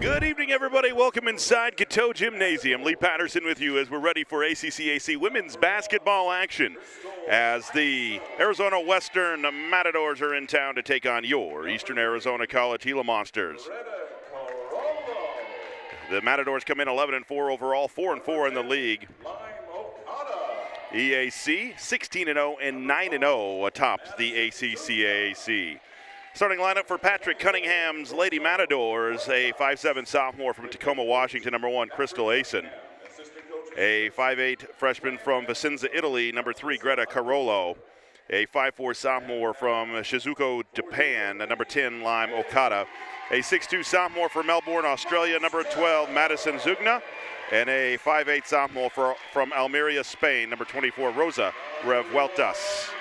Good evening, everybody. Welcome inside KATO Gymnasium. Lee Patterson with you as we're ready for ACC women's basketball action as the Arizona Western Matadors are in town to take on your Eastern Arizona College Gila Monsters. The Matadors come in 11-4 overall, 4-4 in the league. EAC 16-0 and 9-0 atop the ACC. Starting lineup for Patrick Cunningham's Lady Matadors, a 5'7" sophomore from Tacoma, Washington, number 1, Crystal Asen. A 5'8" freshman from Vicenza, Italy, number 3, Greta Carollo. A 5'4" sophomore from Shizuoka, Japan, number 10, Lime Okada. A 6'2" sophomore from Melbourne, Australia, number 12, Madison Zugna. And a 5'8" sophomore from Almeria, Spain, number 24, Rosa Revueltas.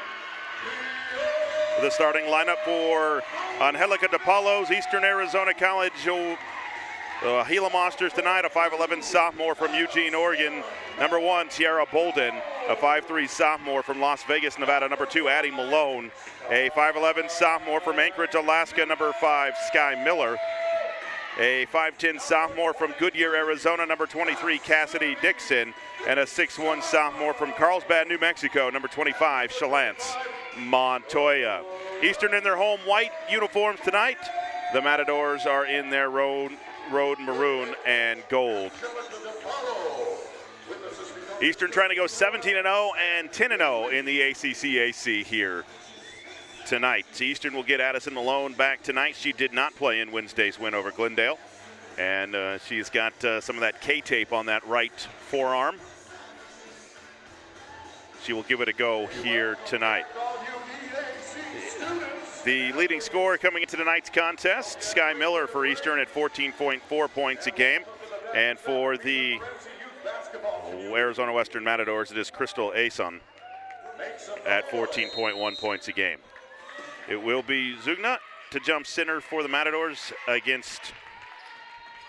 The starting lineup for Angelica DePaulo's Eastern Arizona College Gila Monsters tonight, a 5'11" sophomore from Eugene, Oregon, number 1, Tiara Bolden. A 5'3" sophomore from Las Vegas, Nevada, number 2, Addie Malone. A 5'11" sophomore from Anchorage, Alaska, number 5, Sky Miller. A 5'10" sophomore from Goodyear, Arizona, number 23, Cassidy Dixon. And a 6'1" sophomore from Carlsbad, New Mexico, number 25, Shalance Montoya. Eastern in their home white uniforms tonight. The Matadors are in their road maroon and gold. Eastern trying to go 17-0 and 10-0 in the ACC here tonight. Eastern will get Addison Malone back tonight. She did not play in Wednesday's win over Glendale. And she's got some of that K-tape on that right forearm. She will give it a go here tonight. The leading scorer coming into tonight's contest, Sky Miller for Eastern at 14.4 points a game. And for the Arizona Western Matadors, it is Crystal Asen at 14.1 points a game. It will be Zugna to jump center for the Matadors against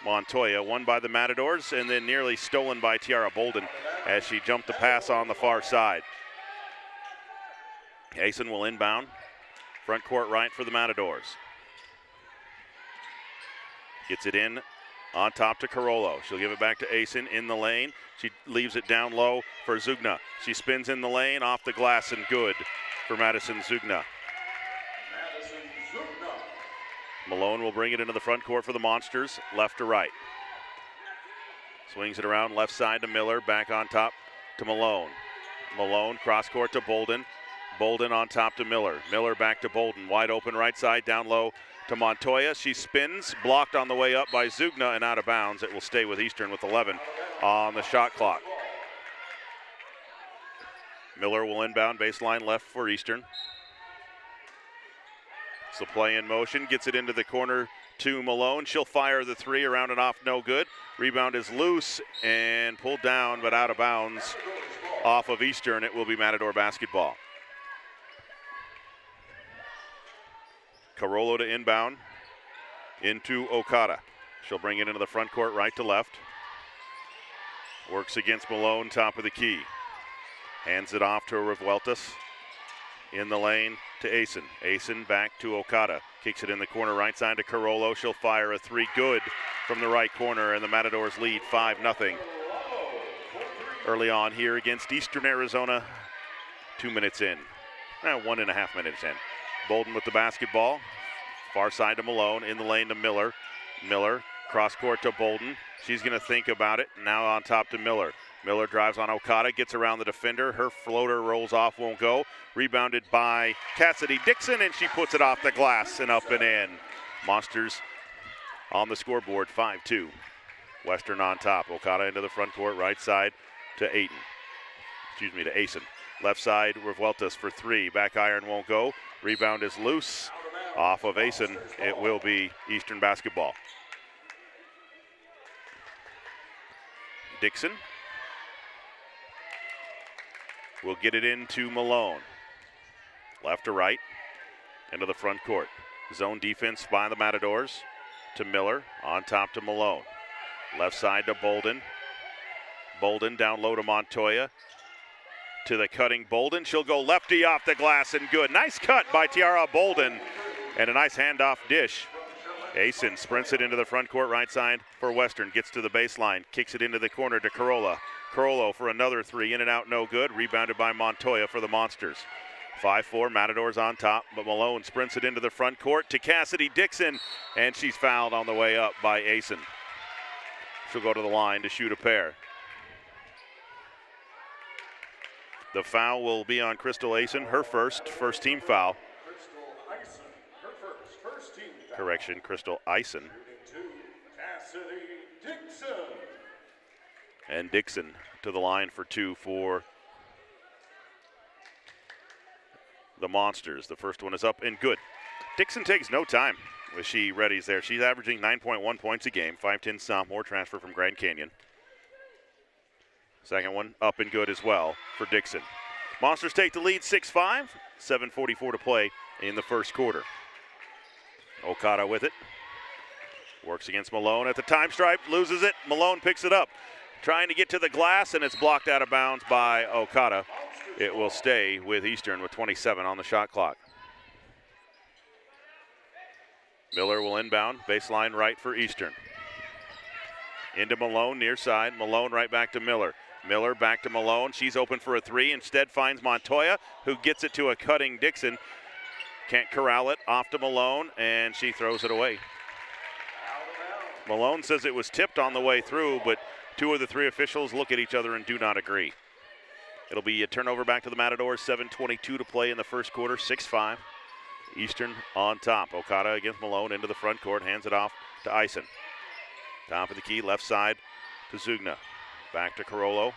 Montoya, won by the Matadors and then nearly stolen by Tiara Bolden as she jumped the pass on the far side. Asen will inbound. Front court right for the Matadors. Gets it in on top to Carollo. She'll give it back to Asen in the lane. She leaves it down low for Zugna. She spins in the lane, off the glass and good for Madison Zugna. Malone will bring it into the front court for the Monsters, left to right. Swings it around left side to Miller, back on top to Malone. Malone cross court to Bolden. Bolden on top to Miller. Miller back to Bolden. Wide open right side, down low to Montoya. She spins, blocked on the way up by Zugna and out of bounds. It will stay with Eastern with 11 on the shot clock. Miller will inbound baseline left for Eastern. So play in motion, gets it into the corner to Malone. She'll fire the three, around and off, no good. Rebound is loose and pulled down, but out of bounds off of Eastern. It will be Matador basketball. Carollo to inbound into Okada. She'll bring it into the front court right to left. Works against Malone, top of the key. Hands it off to Revueltas. In the lane to Asen. Asen back to Okada. Kicks it in the corner right side to Carollo. She'll fire a three, good from the right corner, and the Matadors lead 5-0. Early on here against Eastern Arizona, 2 minutes in. 1.5 minutes in. Bolden with the basketball. Far side to Malone, in the lane to Miller. Miller, cross court to Bolden. She's going to think about it. Now on top to Miller. Miller drives on Okada, gets around the defender. Her floater rolls off, won't go. Rebounded by Cassidy Dixon, and she puts it off the glass and up and in. Monsters on the scoreboard, 5-2. Western on top. Okada into the front court, right side to Asen. Left side, Revueltas for three. Back iron won't go. Rebound is loose off of Asen. It will be Eastern basketball. Dixon will get it into Malone. Left to right, into the front court. Zone defense by the Matadors to Miller, on top to Malone. Left side to Bolden. Bolden down low to Montoya. To the cutting Bolden. She'll go lefty off the glass and good. Nice cut by Tiara Bolden. And a nice handoff dish. Asen sprints it into the front court, right side for Western. Gets to the baseline, kicks it into the corner to Corolla. Carollo for another three, in and out, no good. Rebounded by Montoya for the Monsters. 5-4, Matadors on top, but Malone sprints it into the front court to Cassidy Dixon, and she's fouled on the way up by Asen. She'll go to the line to shoot a pair. The foul will be on Crystal Asen, her first team foul. Correction, Crystal Eisen. And Dixon to the line for two for the Monsters. The first one is up and good. Dixon takes no time as she readies there. She's averaging 9.1 points a game, 5'10" sophomore, transfer from Grand Canyon. Second one up and good as well for Dixon. Monsters take the lead 6-5, 7:44 to play in the first quarter. Okada with it. Works against Malone at the time stripe, loses it. Malone picks it up. Trying to get to the glass, and it's blocked out of bounds by Okada. It will stay with Eastern with 27 on the shot clock. Miller will inbound, baseline right for Eastern. Into Malone, near side. Malone right back to Miller. Miller back to Malone. She's open for a three. Instead finds Montoya, who gets it to a cutting Dixon. Can't corral it. Off to Malone, and she throws it away. Malone says it was tipped on the way through, but two of the three officials look at each other and do not agree. It'll be a turnover back to the Matadors. 7:22 to play in the first quarter. 6-5. Eastern on top. Okada against Malone into the front court. Hands it off to Eisen. Top of the key, left side to Zugna. Back to Carollo.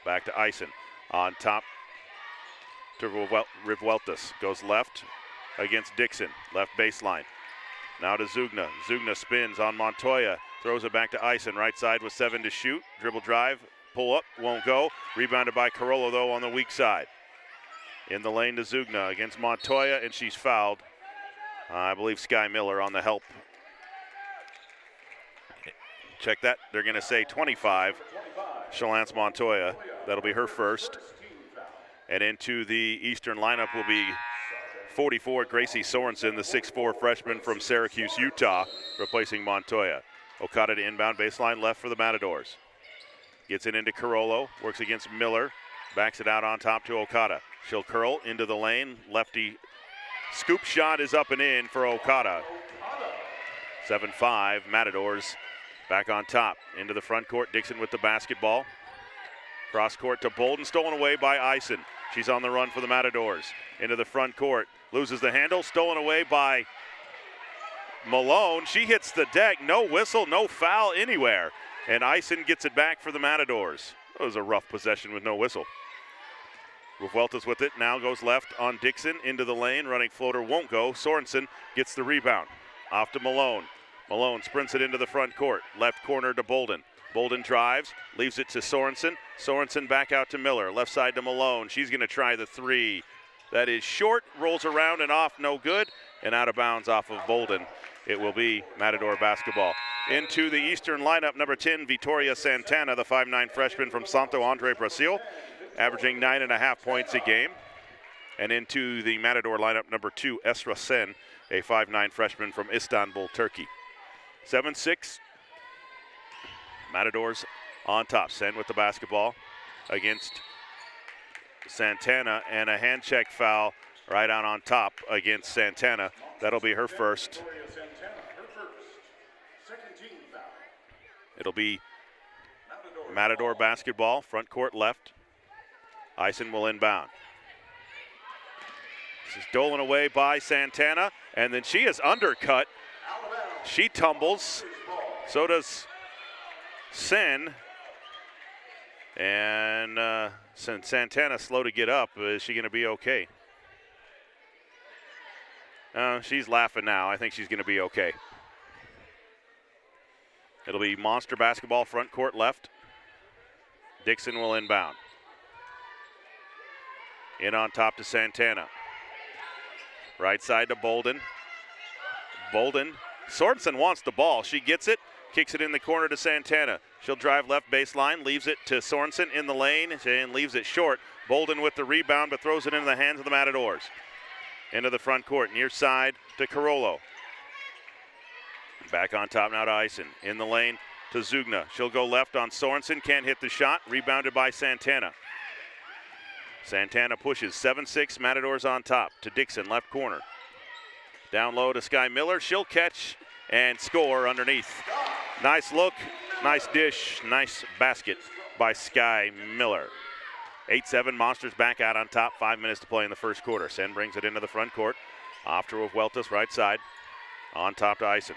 Back to Eisen. On top to Rivueltas. Goes left against Dixon. Left baseline. Now to Zugna. Zugna spins on Montoya. Throws it back to Eisen. Right side with 7 to shoot. Dribble drive. Pull up. Won't go. Rebounded by Carollo, though, on the weak side. In the lane to Zugna against Montoya, and she's fouled. I believe Sky Miller on the help. Check that. They're going to say 25. Shalance Montoya. That'll be her first. And into the Eastern lineup will be 44, Gracie Sorensen, the 6'4" freshman from Syracuse, Utah, replacing Montoya. Okada to inbound baseline left for the Matadors. Gets it into Carollo, works against Miller, backs it out on top to Okada. She'll curl into the lane. Lefty scoop shot is up and in for Okada. 7-5, Matadors back on top. Into the front court, Dixon with the basketball. Cross court to Bolden, stolen away by Eisen. She's on the run for the Matadors. Into the front court, loses the handle, stolen away by Malone. She hits the deck, no whistle, no foul anywhere. And Eisen gets it back for the Matadors. That was a rough possession with no whistle. Vueltas with it, now goes left on Dixon, into the lane, running floater won't go. Sorensen gets the rebound. Off to Malone. Malone sprints it into the front court. Left corner to Bolden. Bolden drives, leaves it to Sorensen. Sorensen back out to Miller. Left side to Malone. She's going to try the three. That is short, rolls around and off, no good, and out of bounds off of Bolden. It will be Matador basketball. Into the Eastern lineup, number 10, Vitoria Santana, the 5'9" freshman from Santo Andre, Brazil, averaging 9.5 points a game. And into the Matador lineup, number 2, Esra Sen, a 5'9" freshman from Istanbul, Turkey. 7-6, Matadors on top. Sen with the basketball against Santana, and a hand check foul right out on top against Santana. That'll be her first. It'll be Matador basketball, front court left. Eisen will inbound. This is stolen away by Santana, and then she is undercut. She tumbles. So does Sen. And Santana slow to get up. Is she going to be okay? She's laughing now. I think she's going to be okay. It'll be Monster basketball, front court left. Dixon will inbound. In on top to Santana. Right side to Bolden. Bolden. Sorensen wants the ball. She gets it, kicks it in the corner to Santana. She'll drive left baseline, leaves it to Sorensen in the lane, and leaves it short. Bolden with the rebound, but throws it into the hands of the Matadors. Into the front court, near side to Carollo. Back on top now to Eisen. In the lane to Zugna. She'll go left on Sorensen. Can't hit the shot. Rebounded by Santana. Santana pushes 7-6. Matadors on top to Dixon, left corner. Down low to Sky Miller. She'll catch and score underneath. Nice look, nice dish, nice basket by Sky Miller. 8-7, Monsters back out on top. 5 minutes to play in the first quarter. Sen brings it into the front court. Off to Vueltas, right side. On top to Eisen.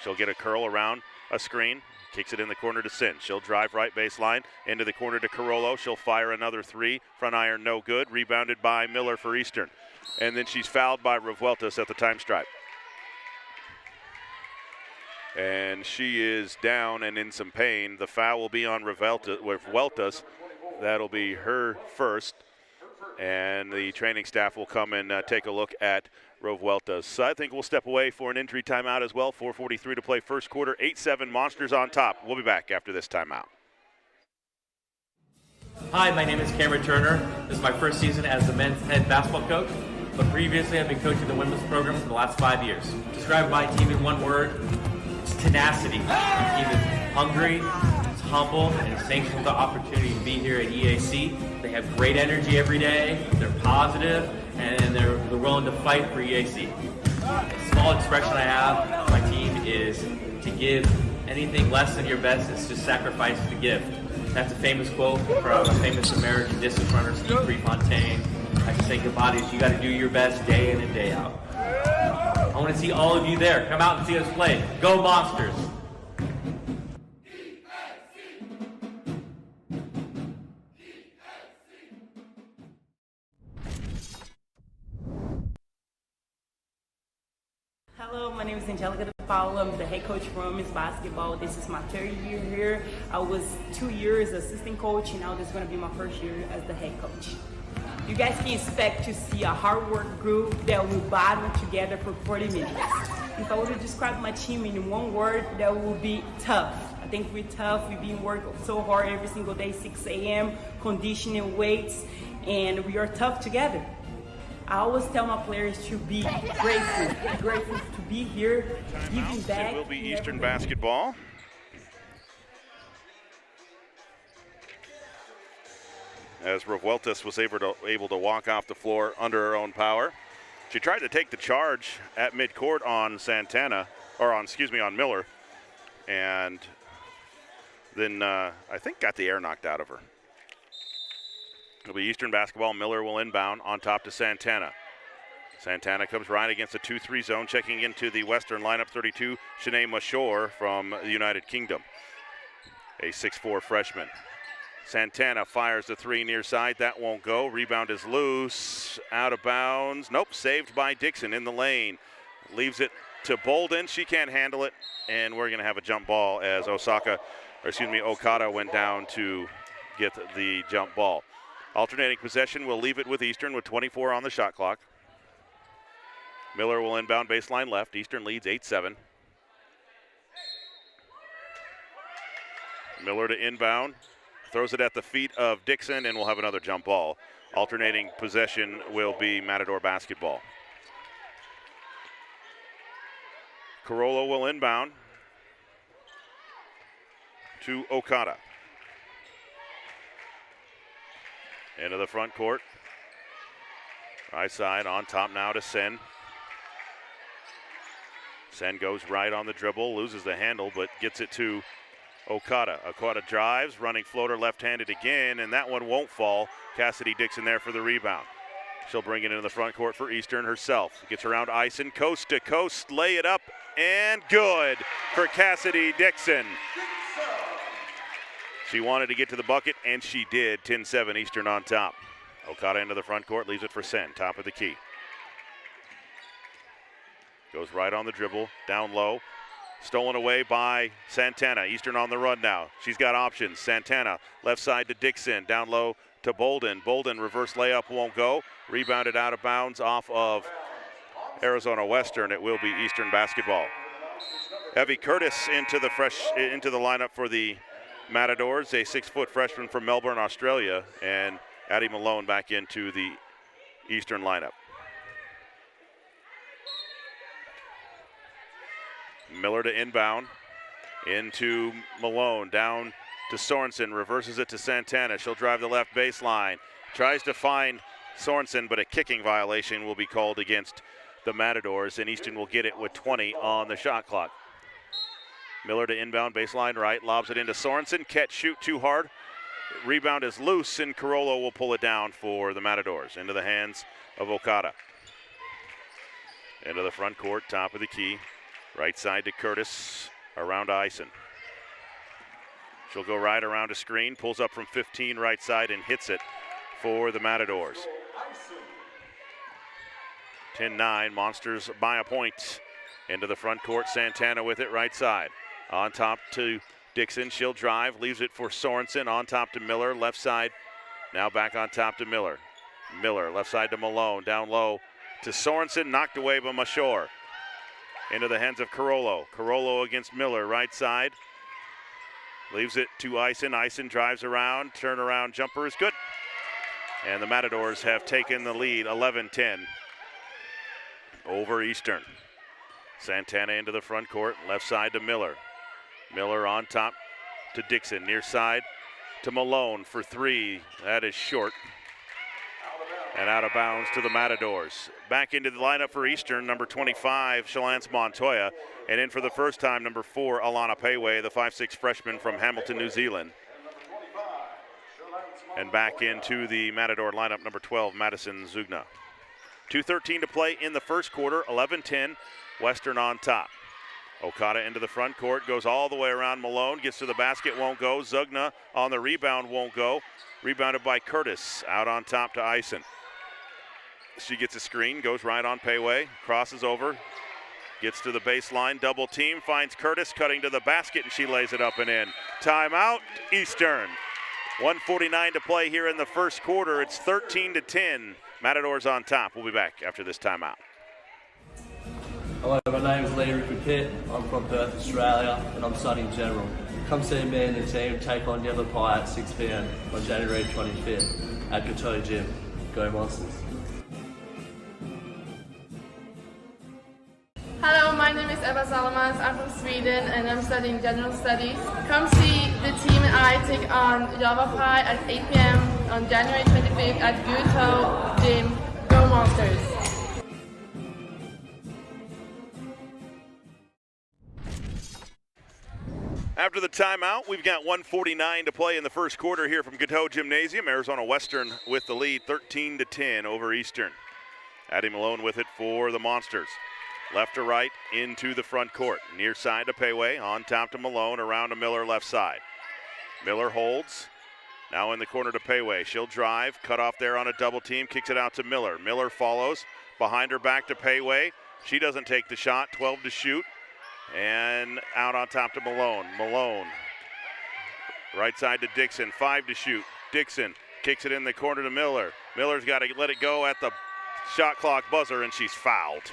She'll get a curl around a screen. Kicks it in the corner to Sin. She'll drive right baseline into the corner to Carollo. She'll fire another three. Front iron no good. Rebounded by Miller for Eastern. And then she's fouled by Revueltas at the time stripe. And she is down and in some pain. The foul will be on Revueltas. That'll be her first. And the training staff will come and take a look at Revueltas. So I think we'll step away for an injury timeout as well. 4:43 to play first quarter. 8-7, Monsters on top. We'll be back after this timeout. Hi, my name is Cameron Turner. This is my first season as the men's head basketball coach, but previously I've been coaching the women's program for the last 5 years. Describe my team in one word: it's tenacity. My team is hungry, it's humble, and it's thankful for the opportunity to be here at EAC. They have great energy every day, they're positive, and they're willing to fight for EAC. A small expression I have, my team is to give anything less than your best is to sacrifice the gift. That's a famous quote from a famous American distance runner, Steve Prefontaine. I just think about it is you got to do your best day in and day out. I want to see all of you there. Come out and see us play. Go Monsters! Hello, my name is Angelica DePaula. I'm the head coach for women's basketball. This is my third year here. I was 2 years assistant coach, and now this is going to be my first year as the head coach. You guys can expect to see a hard work group that will battle together for 40 minutes. If I were to describe my team in one word, that would be tough. I think we're tough. We've been working so hard every single day, 6 a.m., conditioning, weights, and we are tough together. I always tell my players to be grateful to be here, giving back. It will be Eastern basketball. As Revueltas was able to walk off the floor under her own power. She tried to take the charge at midcourt on on Miller, and then I think got the air knocked out of her. It'll be Eastern basketball. Miller will inbound on top to Santana. Santana comes right against the 2-3 zone, checking into the Western lineup, 32, Shanae Mashore from the United Kingdom, a 6'4 freshman. Santana fires the three near side. That won't go. Rebound is loose. Out of bounds. Nope, saved by Dixon in the lane. Leaves it to Bolden. She can't handle it, and we're going to have a jump ball as Okada went down to get the jump ball. Alternating possession, we'll leave it with Eastern with 24 on the shot clock. Miller will inbound baseline left. Eastern leads 8-7. Miller to inbound. Throws it at the feet of Dixon, and we'll have another jump ball. Alternating possession will be Matador basketball. Carollo will inbound to Okada. Into the front court. Right side on top now to Sen. Sen goes right on the dribble, loses the handle, but gets it to Okada. Okada drives, running floater left-handed again, and that one won't fall. Cassidy Dixon there for the rebound. She'll bring it into the front court for Eastern herself. Gets around Eisen, coast to coast, lay it up, and good for Cassidy Dixon. She wanted to get to the bucket, and she did. 10-7 Eastern on top. Okada into the front court, leaves it for Sen, top of the key. Goes right on the dribble, down low. Stolen away by Santana. Eastern on the run now. She's got options. Santana, left side to Dixon, down low to Bolden. Bolden, reverse layup won't go. Rebounded out of bounds off of Arizona Western. It will be Eastern basketball. Evie Curtis into the lineup for the Matadors, a 6-foot freshman from Melbourne, Australia, and Addie Malone back into the Eastern lineup. Miller to inbound. Into Malone, down to Sorensen, reverses it to Santana. She'll drive the left baseline. Tries to find Sorensen, but a kicking violation will be called against the Matadors, and Easton will get it with 20 on the shot clock. Miller to inbound, baseline right, lobs it into Sorensen. Catch, shoot too hard. Rebound is loose, and Carollo will pull it down for the Matadors. Into the hands of Okada. Into the front court, top of the key. Right side to Curtis, around to Eisen. She'll go right around a screen, pulls up from 15 right side and hits it for the Matadors. 10-9, Monsters by a point. Into the front court, Santana with it right side. On top to Dixon, she'll drive, leaves it for Sorensen. On top to Miller, left side. Now back on top to Miller. Miller, left side to Malone, down low to Sorensen, knocked away by Mashore. Into the hands of Carollo. Carollo against Miller, right side. Leaves it to Eisen. Eisen drives around, turnaround jumper is good. And the Matadors have taken the lead, 11-10 over Eastern. Santana into the front court, left side to Miller. Miller on top to Dixon, near side to Malone for three. That is short. And out of bounds to the Matadors. Back into the lineup for Eastern, number 25, Shalance Montoya. And in for the first time, number 4, Alana Payway, the 5'6" freshman from Hamilton, New Zealand. And back into the Matador lineup, number 12, Madison Zugna. 2:13 to play in the first quarter, 11-10, Western on top. Okada into the front court, goes all the way around Malone, gets to the basket, won't go. Zugna on the rebound, won't go. Rebounded by Curtis, out on top to Eisen. She gets a screen, goes right on Payway, crosses over, gets to the baseline, double team, finds Curtis cutting to the basket, and she lays it up and in. Timeout, Eastern. 1:49 to play here in the first quarter. It's 13-10. Matadors on top. We'll be back after this timeout. Hello, my name is Lee Rupert Pitt. I'm from Perth, Australia, and I'm studying general. Come see me and the team take on Yellow Pie at 6 p.m. on January 25th at KATO Gym. Go Monsters. Hello, my name is Eva Salamans. I'm from Sweden and I'm studying general studies. Come see the team and I take on Java Pie at 8 p.m. on January 25th at KATO Gym. Go Monsters! After the timeout, we've got 1:49 to play in the first quarter here from KATO Gymnasium. Arizona Western with the lead, 13-10 over Eastern. Addie Malone with it for the Monsters. Left to right into the front court. Near side to Payway, on top to Malone, around to Miller left side. Miller holds, now in the corner to Payway. She'll drive, cut off there on a double team, kicks it out to Miller. Miller follows, behind her back to Payway. She doesn't take the shot, 12 to shoot. And out on top to Malone. Malone, right side to Dixon, 5 to shoot. Dixon kicks it in the corner to Miller. Miller's got to let it go at the shot clock buzzer, and she's fouled.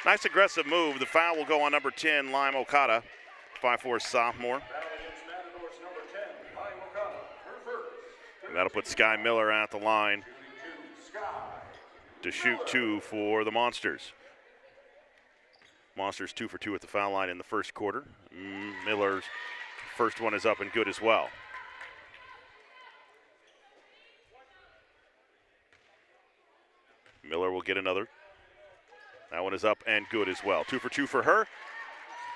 Nice aggressive move. The foul will go on number 10, Lime Okada, 5'4" sophomore. And that'll put Sky Miller at the line to shoot 2 for the Monsters. Monsters 2 for 2 at the foul line in the first quarter. Miller's first one is up and good as well. Miller will get another. That one is up and good as well. 2 for 2 for her.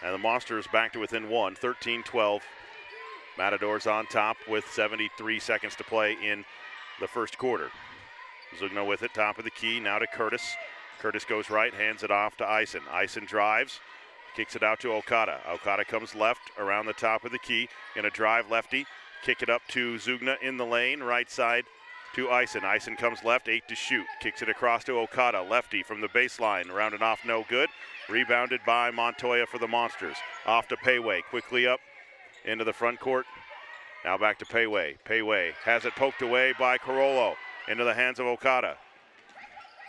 And the Monsters back to within 1, 13-12. Matadors on top with 73 seconds to play in the first quarter. Zugno with it, top of the key, now to Curtis. Curtis goes right, hands it off to Eisen. Eisen drives, kicks it out to Okada. Okada comes left around the top of the key. Gonna drive lefty, kick it up to Zugna in the lane, right side to Eisen. Eisen comes left, 8 to shoot. Kicks it across to Okada, lefty from the baseline, rounded off, no good. Rebounded by Montoya for the Monsters. Off to Payway, quickly up into the front court. Now back to Payway. Payway has it poked away by Carollo into the hands of Okada.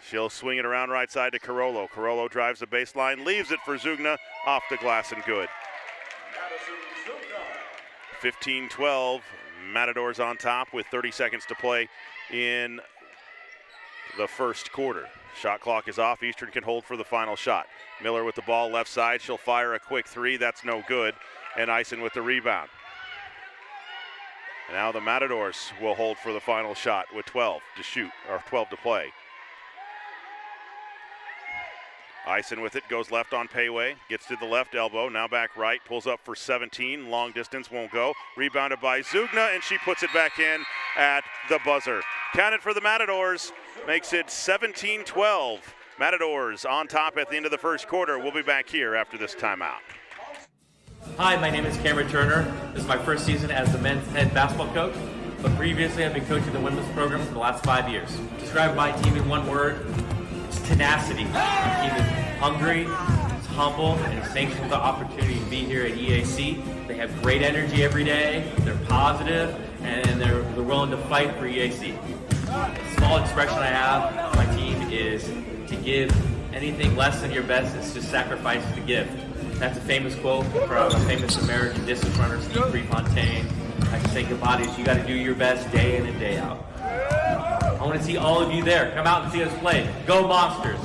She'll swing it around right side to Carollo. Carollo drives the baseline, leaves it for Zugna, off the glass and good. 15-12, Matadors on top with 30 seconds to play in the first quarter. Shot clock is off. Eastern can hold for the final shot. Miller with the ball left side. She'll fire a quick three. That's no good. And Eisen with the rebound. And now the Matadors will hold for the final shot with 12 to shoot, or 12 to play. Eisen with it, goes left on Payway, gets to the left elbow, now back right, pulls up for 17, long distance, won't go. Rebounded by Zugna, and she puts it back in at the buzzer. Counted for the Matadors, makes it 17-12. Matadors on top at the end of the first quarter. We'll be back here after this timeout. Hi, my name is Cameron Turner. This is my first season as the men's head basketball coach, but previously I've been coaching the women's program for the last 5 years. Describe my team in one word, it's tenacity. My team is hungry, it's humble, and it's thankful for the opportunity to be here at EAC. They have great energy every day, they're positive, and they're willing to fight for EAC. The small expression I have, my team is to give anything less than your best is to sacrifice the gift. That's a famous quote from a famous American distance runner, Steve Prefontaine. I can say about it, you got to do your best day in and day out. I want to see all of you there. Come out and see us play. Go Monsters!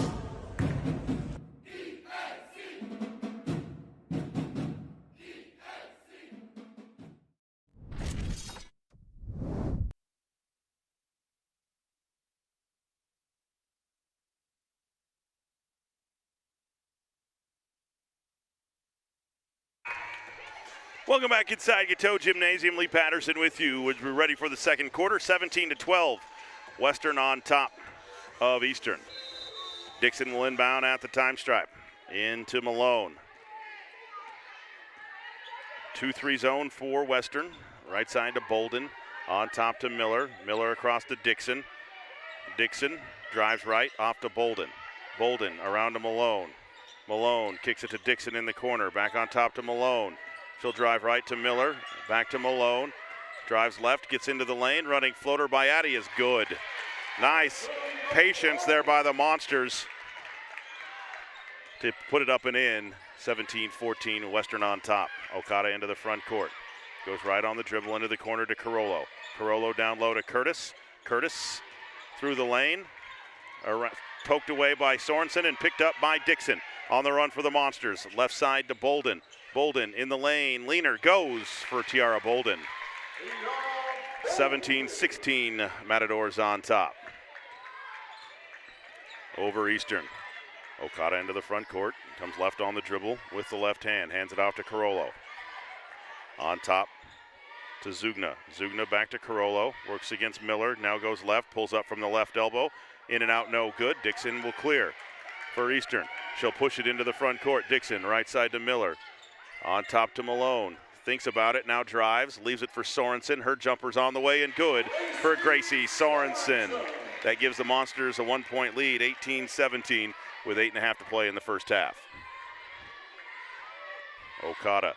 Welcome back inside KATO Gymnasium. Lee Patterson with you. We're ready for the second quarter. 17-12. Western on top of Eastern. Dixon will inbound at the time stripe. Into Malone. 2-3 zone for Western. Right side to Bolden. On top to Miller. Miller across to Dixon. Dixon drives right off to Bolden. Bolden around to Malone. Malone kicks it to Dixon in the corner. Back on top to Malone. She'll drive right to Miller, back to Malone, drives left, gets into the lane, running floater by Addy is good. Nice patience there by the Monsters to put it up and in. 17-14, Western on top. Okada into the front court. Goes right on the dribble into the corner to Carollo. Carollo down low to Curtis. Curtis through the lane, poked away by Sorensen and picked up by Dixon. On the run for the Monsters, left side to Bolden. Bolden in the lane, Leaner goes for Tiara Bolden. 17-16, Matadors on top. Over Eastern. Okada into the front court, comes left on the dribble with the left hand, hands it off to Carollo. On top to Zugna. Zugna back to Carollo, works against Miller, now goes left, pulls up from the left elbow, in and out, no good. Dixon will clear for Eastern. She'll push it into the front court. Dixon, right side to Miller. On top to Malone. Thinks about it, now drives, leaves it for Sorensen. Her jumper's on the way and good for Gracie Sorensen. That gives the Monsters a 1-point lead, 18-17, with 8.5 to play in the first half. Okada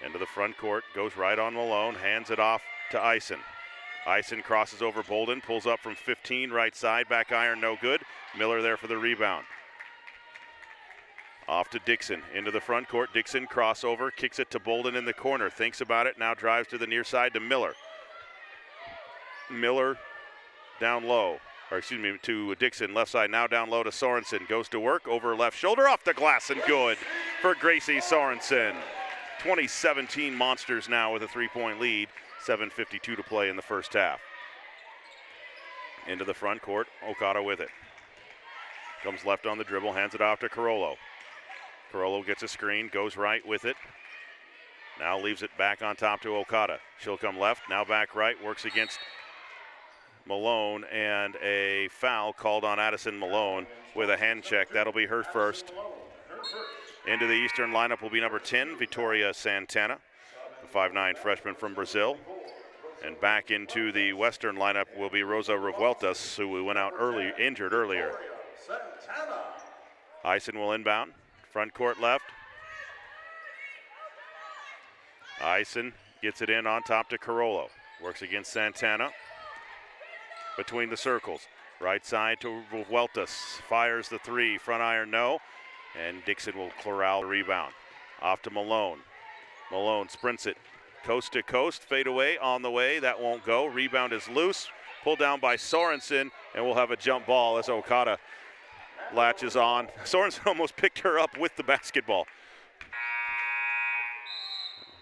into the front court, goes right on Malone, hands it off to Eisen. Eisen crosses over Bolden, pulls up from 15, right side, back iron, no good. Miller there for the rebound. Off to Dixon, into the front court. Dixon crossover, kicks it to Bolden in the corner. Thinks about it, now drives to the near side to Miller. Miller down low, or excuse me, to Dixon, left side, now down low to Sorensen. Goes to work, over left shoulder, off the glass and good for Gracie Sorensen. 2017 Monsters now with a 3-point lead. 7:52 to play in the first half. Into the front court, Okada with it. Comes left on the dribble, hands it off to Carollo. Carollo gets a screen, goes right with it. Now leaves it back on top to Okada. She'll come left, now back right, works against Malone, and a foul called on Addison Malone with a hand check. That'll be her first. Into the Eastern lineup will be number 10, Vitoria Santana, the 5'9" freshman from Brazil. And back into the Western lineup will be Rosa Revueltas, who went out early, injured earlier. Eisen will inbound. Front court left. Eisen gets it in on top to Carollo. Works against Santana. Between the circles. Right side to Revueltas. Fires the three. Front iron, no. And Dixon will corral the rebound. Off to Malone. Malone sprints it. Coast to coast. Fade away on the way. That won't go. Rebound is loose. Pulled down by Sorensen. And we'll have a jump ball as Okada latches on. Sorensen almost picked her up with the basketball.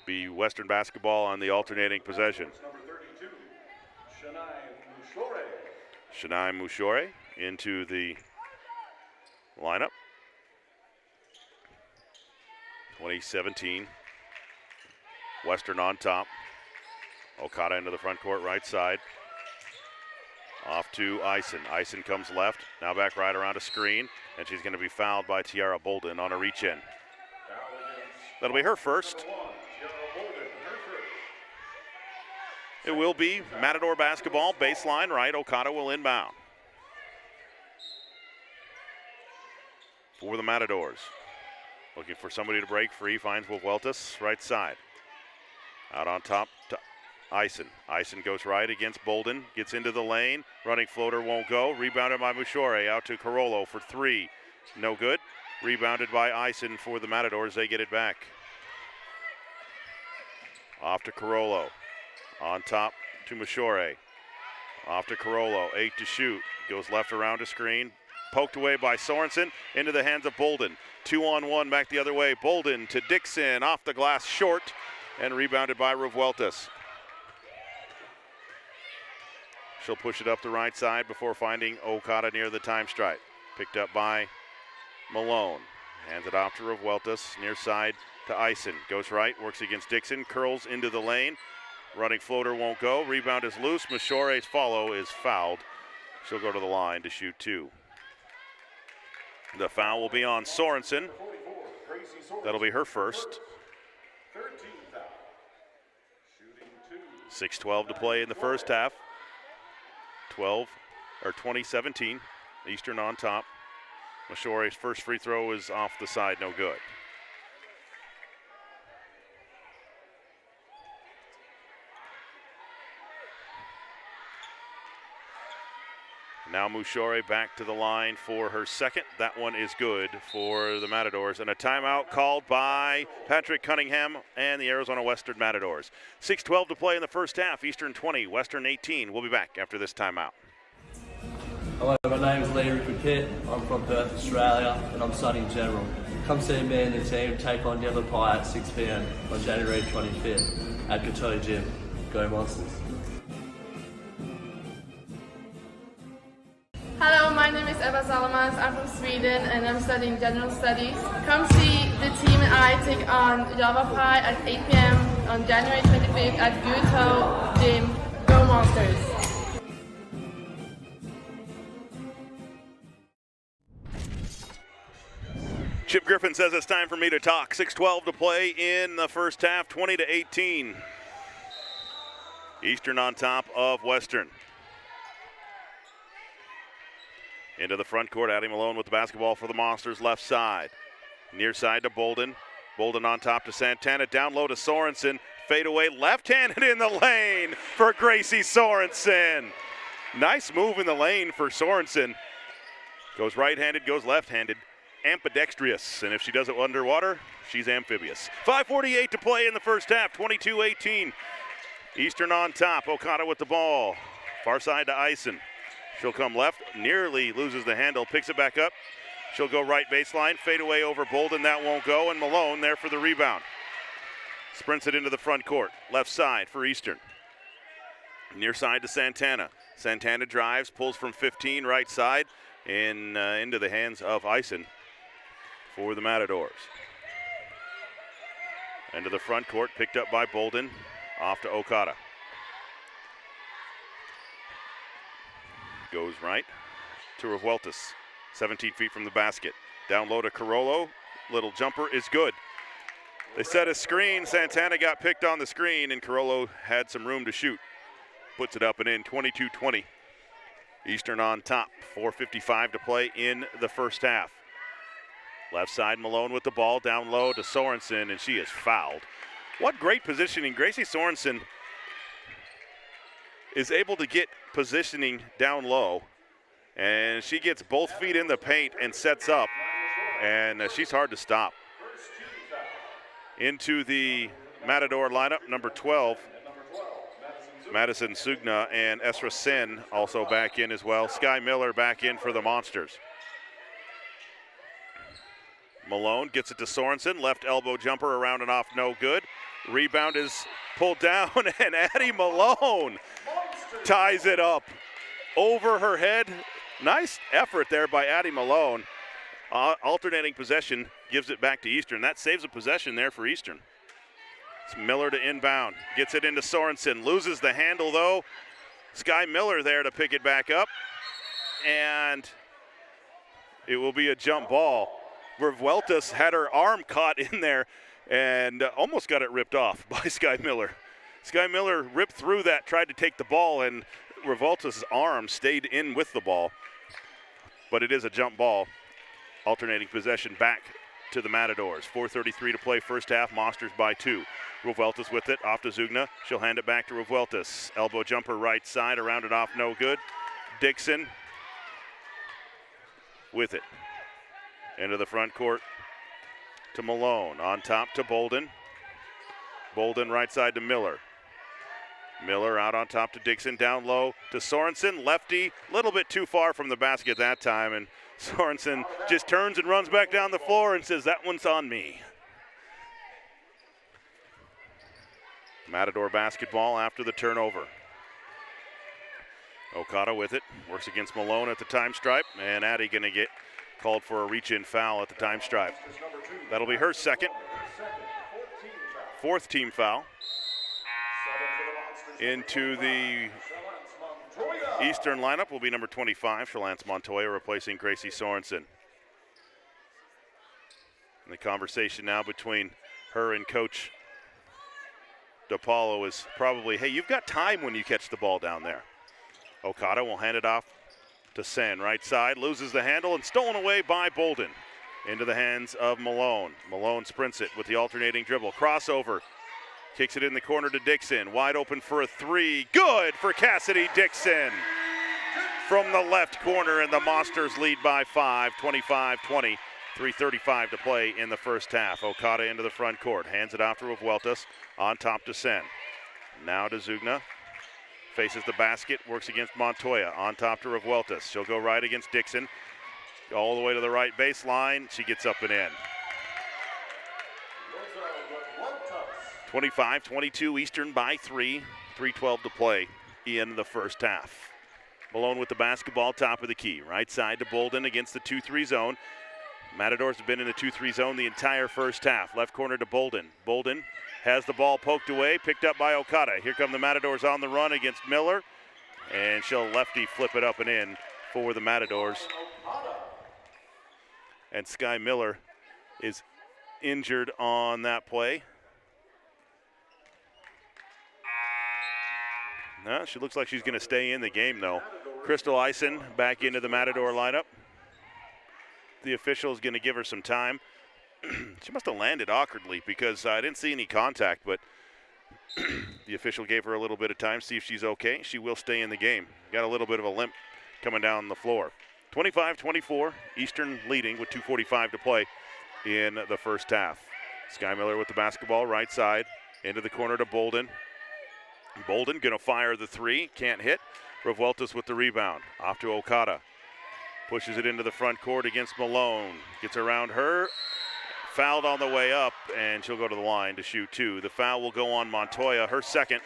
Be Western basketball on the alternating possession. Shania Mushore into the lineup. 2017. Western on top. Okada into the front court, right side. Off to Eisen. Eisen comes left. Now back right around a screen. And she's going to be fouled by Tiara Bolden on a reach-in. That'll be her first. It will be Matador basketball, baseline right. Okada will inbound. For the Matadors. Looking for somebody to break free, finds Vueltas, right side. Out on top to Eisen. Eisen goes right against Bolden, gets into the lane. Running floater won't go. Rebounded by Mushore, out to Carollo for three. No good. Rebounded by Eisen for the Matadors, they get it back. Off to Carollo. On top to Mushore. Off to Carollo, 8 to shoot. Goes left around a screen. Poked away by Sorensen, into the hands of Bolden. 2-on-1 back the other way. Bolden to Dixon, off the glass short, and rebounded by Revueltas. She'll push it up the right side before finding Okada near the time stripe. Picked up by Malone. Hands it off to Revueltas, near side to Eisen. Goes right, works against Dixon, curls into the lane. Running floater won't go. Rebound is loose. Mushore's follow is fouled. She'll go to the line to shoot two. The foul will be on Sorensen. That'll be her first. 6:12 to play in the first half. 2017. Eastern on top. Mushore's first free throw is off the side, no good. Now Mushore back to the line for her second. That one is good for the Matadors. And a timeout called by Patrick Cunningham and the Arizona Western Matadors. 6:12 to play in the first half. Eastern 20, Western 18. We'll be back after this timeout. Hello, my name is Lee Pitt. I'm from Perth, Australia, and I'm studying general. Come see me and the team take on Yellow Pie at 6 p.m. on January 25th at KATO Gym. Go Monsters. Hello, my name is Eva Salamans. I'm from Sweden and I'm studying general studies. Come see the team and I take on Java Pie at 8 p.m. on January 25th at KATO Gym. Go Monsters! Chip Griffin says it's time for me to talk. 6:12 to play in the first half, 20-18. Eastern on top of Western. Into the front court, Addie Malone with the basketball for the Monsters, left side. Near side to Bolden. Bolden on top to Santana, down low to Sorensen. Fade away, left-handed in the lane for Gracie Sorensen. Nice move in the lane for Sorensen. Goes right-handed, goes left-handed. Ambidextrous, and if she does it underwater, she's amphibious. 5:48 to play in the first half, 22-18. Eastern on top, Okada with the ball. Far side to Eisen. She'll come left, nearly loses the handle, picks it back up. She'll go right baseline, fade away over Bolden, that won't go, and Malone there for the rebound. Sprints it into the front court, left side for Eastern. Near side to Santana. Santana drives, pulls from 15, right side, and into the hands of Eisen for the Matadors. Into the front court, picked up by Bolden, off to Okada. Goes right to Revueltas, 17 feet from the basket. Down low to Carollo, little jumper is good. They set a screen, Santana got picked on the screen, and Carollo had some room to shoot. Puts it up and in, 22-20. Eastern on top, 4:55 to play in the first half. Left side, Malone with the ball, down low to Sorensen, and she is fouled. What great positioning. Gracie Sorensen is able to get positioning down low, and she gets both feet in the paint and sets up, and she's hard to stop. Into the Matador lineup, number 12, Madison Sugna and Esra Sen also back in as well. Sky Miller back in for the Monsters. Malone gets it to Sorensen. Left elbow jumper around and off, no good. Rebound is pulled down, and Addie Malone ties it up over her head. Nice effort there by Addie Malone. Alternating possession gives it back to Eastern. That saves a possession there for Eastern. It's Miller to inbound. Gets it into Sorensen. Loses the handle, though. Sky Miller there to pick it back up. And it will be a jump ball. Revueltas had her arm caught in there and almost got it ripped off by Sky Miller. Sky Miller ripped through that, tried to take the ball, and Revueltas' arm stayed in with the ball. But it is a jump ball. Alternating possession back to the Matadors. 4:33 to play first half. Monsters by 2. Revueltas with it, off to Zugna. She'll hand it back to Revueltas. Elbow jumper right side, around and off, no good. Dixon with it. Into the front court to Malone. On top to Bolden. Bolden right side to Miller. Miller out on top to Dixon. Down low to Sorensen. Lefty, a little bit too far from the basket that time. And Sorensen just turns and runs back down the floor and says, that one's on me. Matador basketball after the turnover. Okada with it. Works against Malone at the time stripe. And Addie going to get called for a reach-in foul at the time stripe. That'll be her second. Fourth team foul. Into the Eastern lineup will be number 25, Shalance Montoya, replacing Gracie Sorensen. And the conversation now between her and Coach DePaulo is probably, hey, you've got time when you catch the ball down there. Okada will hand it off to Sen, right side, loses the handle and stolen away by Bolden. Into the hands of Malone. Malone sprints it with the alternating dribble. Crossover. Kicks it in the corner to Dixon. Wide open for a three. Good for Cassidy Dixon. From the left corner, and the Monsters lead by 5, 25-20. 3:35 to play in the first half. Okada into the front court. Hands it off to Revueltas. On top to Sen. Now to Zugna. Faces the basket. Works against Montoya. On top to Revueltas. She'll go right against Dixon. All the way to the right baseline. She gets up and in. 25-22, Eastern by 3. 3:12 to play in the first half. Malone with the basketball, top of the key. Right side to Bolden against the 2-3 zone. Matadors have been in the 2-3 zone the entire first half. Left corner to Bolden. Bolden has the ball poked away, picked up by Okada. Here come the Matadors on the run against Miller. And she'll lefty flip it up and in for the Matadors. And Sky Miller is injured on that play. No, she looks like she's going to stay in the game, though. Crystal Eisen back into the Matador lineup. The official is going to give her some time. She must have landed awkwardly because I didn't see any contact, but the official gave her a little bit of time, see if she's okay. She will stay in the game. Got a little bit of a limp coming down the floor. 25-24, Eastern leading with 2:45 to play in the first half. Sky Miller with the basketball, right side, into the corner to Bolden. Bolden going to fire the three, can't hit. Revueltas with the rebound, off to Okada. Pushes it into the front court against Malone. Gets around her, fouled on the way up, and she'll go to the line to shoot two. The foul will go on Montoya, her second.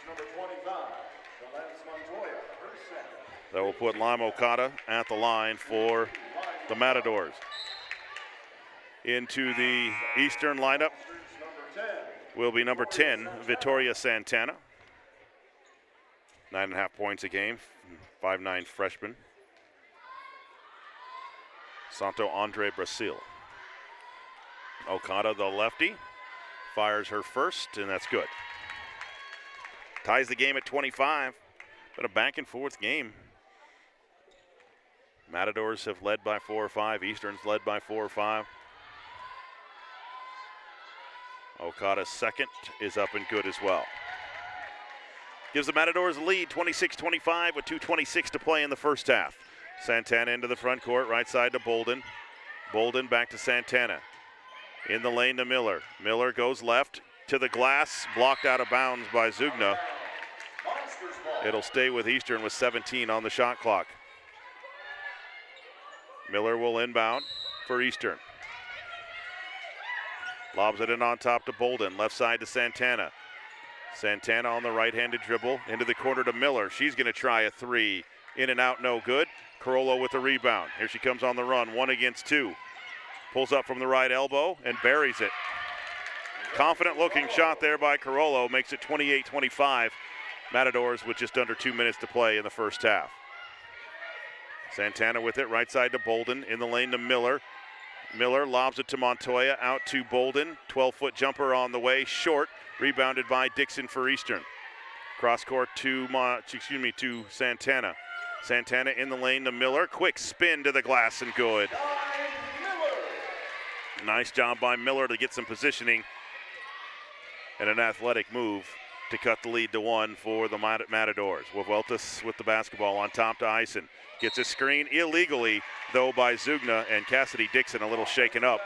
That will put Lime Okada at the line for the Matadors. Into the Eastern lineup will be number 10, Vittoria Santana. 9.5 points a game, 5'9" freshman. Santo Andre Brasil. Okada, the lefty, fires her first, and that's good. Ties the game at 25, but a back and forth game. Matadors have led by 4 or 5. Eastern's led by 4 or 5. Okada's second is up and good as well. Gives the Matadors a lead, 26-25 with 2:26 to play in the first half. Santana into the front court, right side to Bolden. Bolden back to Santana. In the lane to Miller. Miller goes left to the glass, blocked out of bounds by Zugna. It'll stay with Eastern with 17 on the shot clock. Miller will inbound for Eastern. Lobs it in on top to Bolden. Left side to Santana. Santana on the right-handed dribble into the corner to Miller. She's going to try a three. In and out, no good. Carollo with the rebound. Here she comes on the run, 1 against 2. Pulls up from the right elbow and buries it. Confident looking shot there by Carollo, makes it 28-25. Matadors with just under 2 minutes to play in the first half. Santana with it, right side to Bolden, in the lane to Miller. Miller lobs it to Montoya, out to Bolden. 12-foot jumper on the way, short, rebounded by Dixon for Eastern. Cross court to Santana. Santana in the lane to Miller, quick spin to the glass and good. Nice job by Miller to get some positioning and an athletic move to cut the lead to 1 for the Matadors. Vueltas with the basketball on top to Eisen. Gets a screen illegally, though, by Zugna, and Cassidy Dixon a little shaken up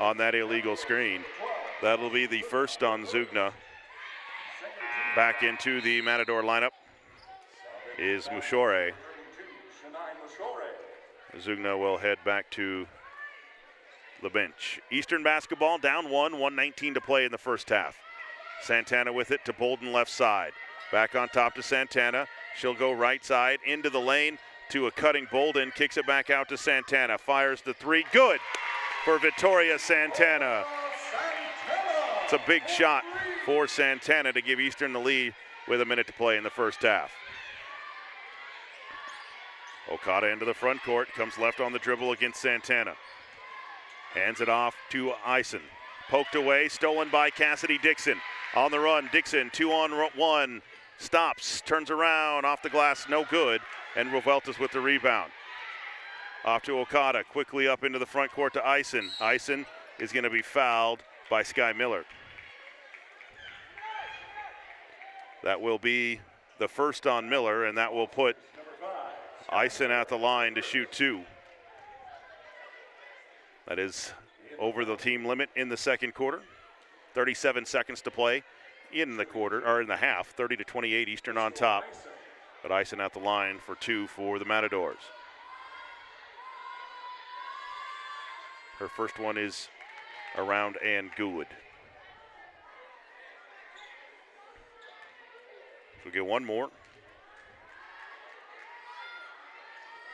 on that illegal screen. That'll be the first on Zugna. Back into the Matador lineup is Mushore. Zugna will head back to the bench. Eastern basketball down 1:19 to play in the first half. Santana with it to Bolden left side. Back on top to Santana. She'll go right side into the lane to a cutting Bolden. Kicks it back out to Santana. Fires the three. Good for Victoria Santana. It's a big shot for Santana to give Eastern the lead with a minute to play in the first half. Okada into the front court. Comes left on the dribble against Santana. Hands it off to Eisen. Poked away. Stolen by Cassidy Dixon. On the run, Dixon, 2-on-1, stops, turns around, off the glass, no good, and Revueltas with the rebound. Off to Okada, quickly up into the front court to Eisen. Eisen is going to be fouled by Sky Miller. That will be the first on Miller, and that will put Eisen at the line to shoot 2. That is over the team limit in the second quarter. 37 seconds to play in the quarter, or in the half. 30-28, Eastern on top. But Eisen at the line for 2 for the Matadors. Her first one is around and good. She'll get one more.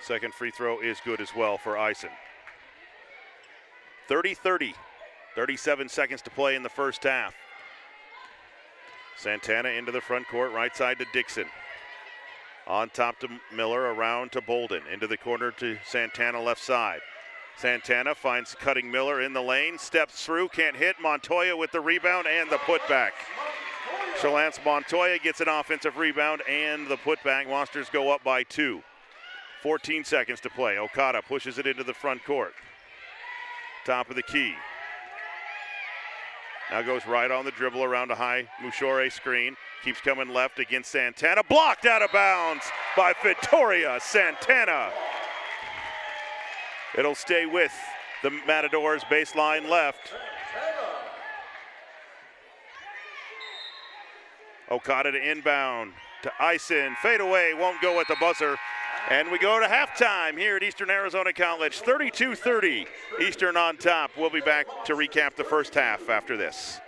Second free throw is good as well for Eisen. 30-30. 37 seconds to play in the first half. Santana into the front court, right side to Dixon. On top to Miller, around to Bolden. Into the corner to Santana, left side. Santana finds cutting Miller in the lane, steps through, can't hit. Montoya with the rebound and the putback. Shalance Montoya gets an offensive rebound and the putback. Monsters go up by 2. 14 seconds to play. Okada pushes it into the front court. Top of the key. Now goes right on the dribble around a high Mushore screen. Keeps coming left against Santana. Blocked out of bounds by Victoria Santana. It'll stay with the Matadors baseline left. Okada to inbound to Eisen. Fade away, won't go at the buzzer. And we go to halftime here at Eastern Arizona College. 32-30, Eastern on top. We'll be back to recap the first half after this.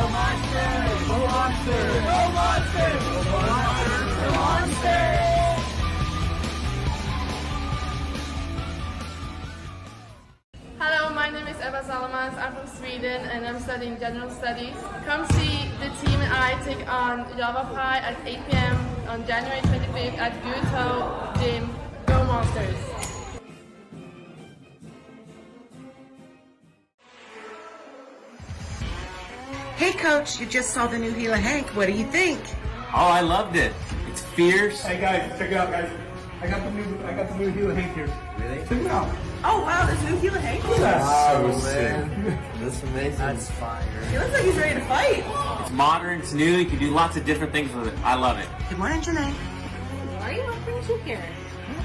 Hello, my name is Eva Salamans. I'm from Sweden and I'm studying general studies. Come see the team and I take on Java Pie at 8 p.m. on January 25th at KATO Gym. Go Monsters! Hey coach, you just saw the new Gila Hank. What do you think? Oh, I loved it. It's fierce. Hey guys, check it out, guys. I got the new Gila Hank here. Really? Check it out. Oh wow, there's a new Gila Hank. Oh, man. That's amazing. That's fire. He looks like he's ready to fight. It's modern, it's new, you can do lots of different things with it. I love it. Good morning, Janae. Why are you offering you here?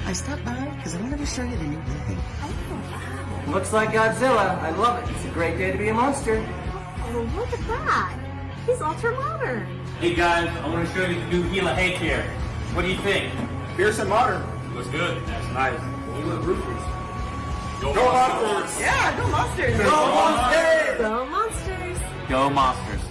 I stopped by because I wanted to show you the new Gila Hank. Looks like Godzilla. I love it. It's a great day to be a monster. Oh, look at that. He's ultra modern. Hey guys, I want to show you the new Gila Hank here. What do you think? Fierce and modern. Looks good. That's nice. Go Monsters! Yeah, go Monsters. Go Monsters! Go Monsters. Go Monsters.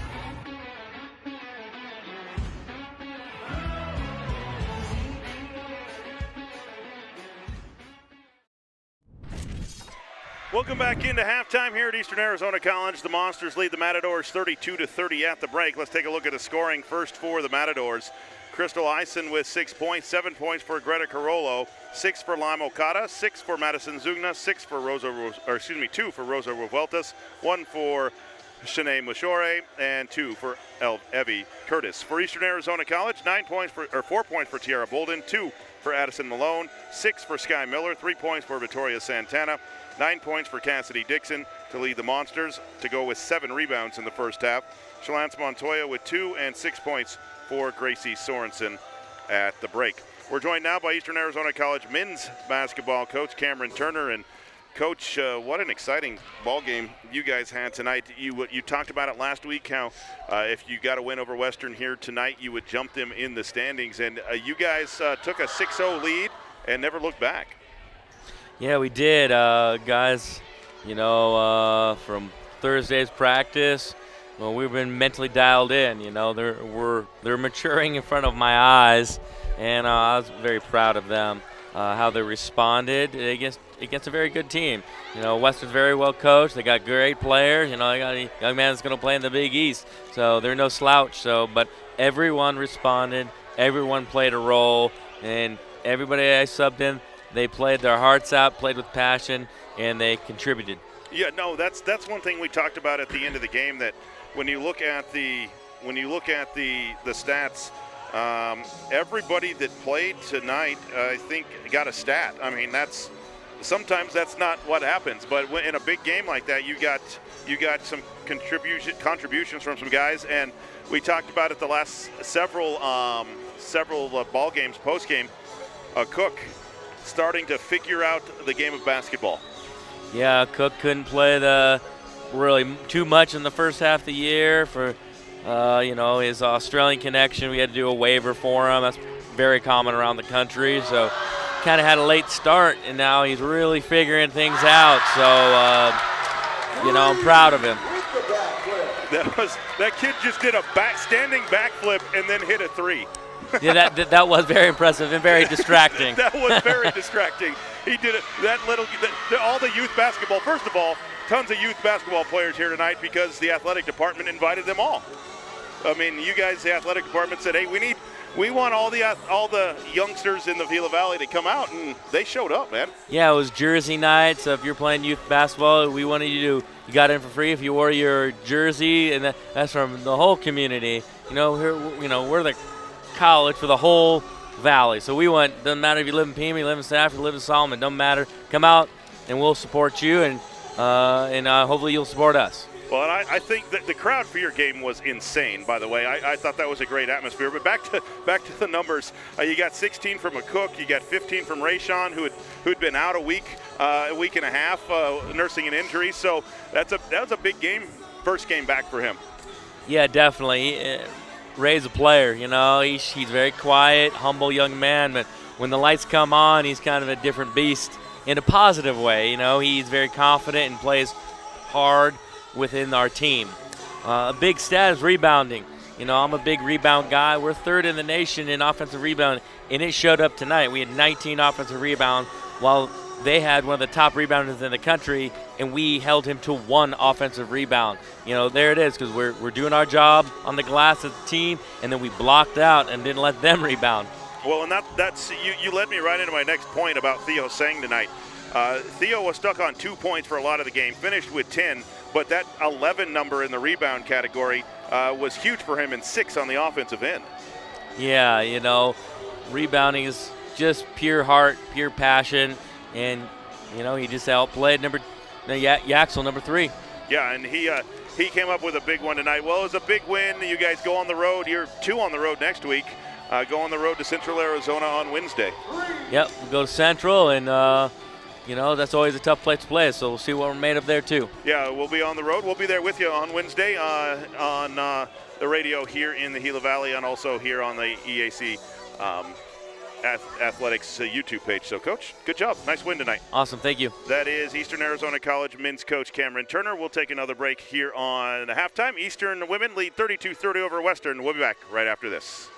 Welcome back into halftime here at Eastern Arizona College. The Monsters lead the Matadors 32-30 at the break. Let's take a look at the scoring first for the Matadors. Crystal Eisen with 6 points, 7 points for Greta Carollo, 6 for Lime Okada, 6 for Madison Zugna, 2 for Rosa Revueltas, 1 for Shanae Mushore, and 2 for Evie Curtis. For Eastern Arizona College, 4 points for Tiara Bolden, 2 for Addison Malone, 6 for Sky Miller, 3 points for Victoria Santana, 9 points for Cassidy Dixon to lead the Monsters, to go with 7 rebounds in the first half. Shalance Montoya with 2 and 6 points for Gracie Sorensen at the break. We're joined now by Eastern Arizona College men's basketball coach Cameron Turner. And Coach, what an exciting ball game you guys had tonight. You talked about it last week, how if you got a win over Western here tonight, you would jump them in the standings. And you guys took a 6-0 lead and never looked back. Yeah, we did, guys. You know, from Thursday's practice, well, we've been mentally dialed in. You know, they're maturing in front of my eyes, and I was very proud of them, how they responded against a very good team. You know, Western's very well coached. They got great players. You know, they got a young man that's going to play in the Big East, so they're no slouch. But everyone responded. Everyone played a role, and everybody I subbed in, they played their hearts out, played with passion, and they contributed. Yeah, no, that's one thing we talked about at the end of the game, that when you look at the stats, everybody that played tonight, I think, got a stat. I mean, sometimes that's not what happens, but in a big game like that, you got some contributions from some guys, and we talked about it the last several ball games post game. Cook starting to figure out the game of basketball. Yeah, Cook couldn't play really too much in the first half of the year for his Australian connection. We had to do a waiver for him. That's very common around the country. So kind of had a late start, and now he's really figuring things out. So I'm proud of him. That kid just did a standing backflip and then hit a 3. Yeah, that was very impressive and very distracting. That was very distracting. He did it. All the youth basketball. First of all, tons of youth basketball players here tonight because the athletic department invited them all. I mean, you guys, the athletic department said, "Hey, we want all the youngsters in the Gila Valley to come out," and they showed up, man. Yeah, it was Jersey night. So if you're playing youth basketball, we wanted you got in for free if you wore your jersey, and that's from the whole community. We're the college for the whole valley, so we want, doesn't matter if you live in Pima, you live in Stafford, you live in Solomon, doesn't matter, come out and we'll support you, and hopefully you'll support us. Well, and I think that the crowd for your game was insane, by the way. I thought that was a great atmosphere. But back to the numbers. You got 16 from McCook, you got 15 from Rayshawn, who'd been out a week and a half, nursing an injury. So that was a big game, first game back for him. Yeah, definitely. Ray's a player, he's very quiet, humble young man, but when the lights come on, he's kind of a different beast in a positive way. He's very confident and plays hard within our team. A big stat is rebounding. You know, I'm a big rebound guy. We're third in the nation in offensive rebound, and it showed up tonight. We had 19 offensive rebounds, while they had one of the top rebounders in the country, and we held him to 1 offensive rebound. You know, there it is, because we're doing our job on the glass as a team, and then we blocked out and didn't let them rebound. Well, and that's you led me right into my next point about Theo Sang tonight. Theo was stuck on 2 points for a lot of the game, finished with 10, but that 11 number in the rebound category was huge for him, and 6 on the offensive end. Yeah, you know, rebounding is just pure heart, pure passion, and, you know, he just outplayed Yaxel, number 3. Yeah, and he came up with a big one tonight. Well, it was a big win. You guys go on the road. You're 2 on the road next week. Go on the road to Central Arizona on Wednesday. Yep, we'll go to Central, and you know, that's always a tough place to play, so we'll see what we're made of there too. Yeah, we'll be on the road. We'll be there with you on Wednesday on the radio here in the Gila Valley, and also here on the EAC Athletics YouTube page. So, Coach, good job. Nice win tonight. Awesome, thank you. That is Eastern Arizona College men's coach Cameron Turner. We'll take another break here on the halftime. Eastern women lead 32-30 over Western. We'll be back right after this.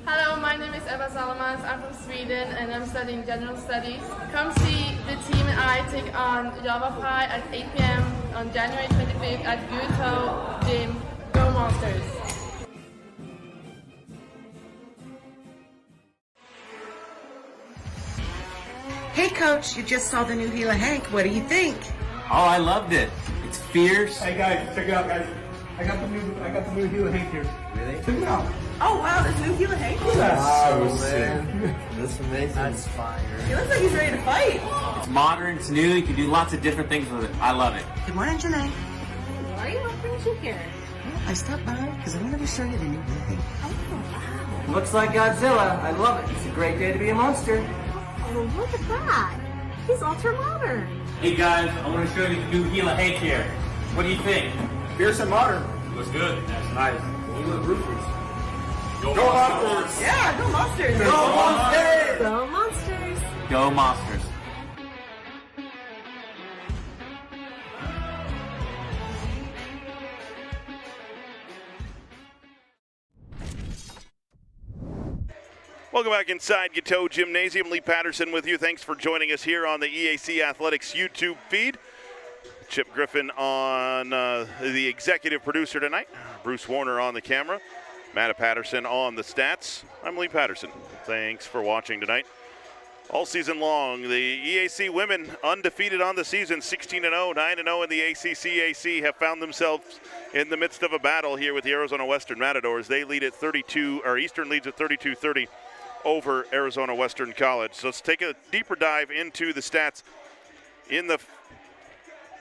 Hello, my name is Eva Salamans. I'm from Sweden and I'm studying general studies. Come see the team and I take on Java Pie at 8 p.m. on January 25th at KATO Gym. Go Monsters! Hey, Coach, you just saw the new Gila Hank. What do you think? Oh, I loved it. It's fierce. Hey guys, check it out, guys. I got the new Gila Hank here. Really? Check it out. Oh wow, there's new Gila Hank. That's so man. That's amazing. That's fire. He looks like he's ready to fight. It's modern, it's new, you can do lots of different things with it. I love it. Good morning, Janae. Why are you what brings you here? I stopped by because I wanted to show you the new building. Oh wow. Looks like Godzilla. I love it. It's a great day to be a monster. Oh, look at that. He's ultra modern. Hey guys, I want to show you the new Gila Hank here. What do you think? Fierce and modern. Looks good. That's nice. You look ruthless. Go Monsters! Yeah, go Monsters. Go Monsters! Go Monsters. Go Monsters. Welcome back inside KATO Gymnasium. Lee Patterson with you. Thanks for joining us here on the EAC Athletics YouTube feed. Chip Griffin on the executive producer tonight. Bruce Warner on the camera. Matt Patterson on the stats. I'm Lee Patterson. Thanks for watching tonight. All season long, the EAC women undefeated on the season, 16-0, 9-0 in the ACCAC, have found themselves in the midst of a battle here with the Arizona Western Matadors. They lead at 32, or Eastern leads at 32-30 over Arizona Western College. So let's take a deeper dive into the stats. In the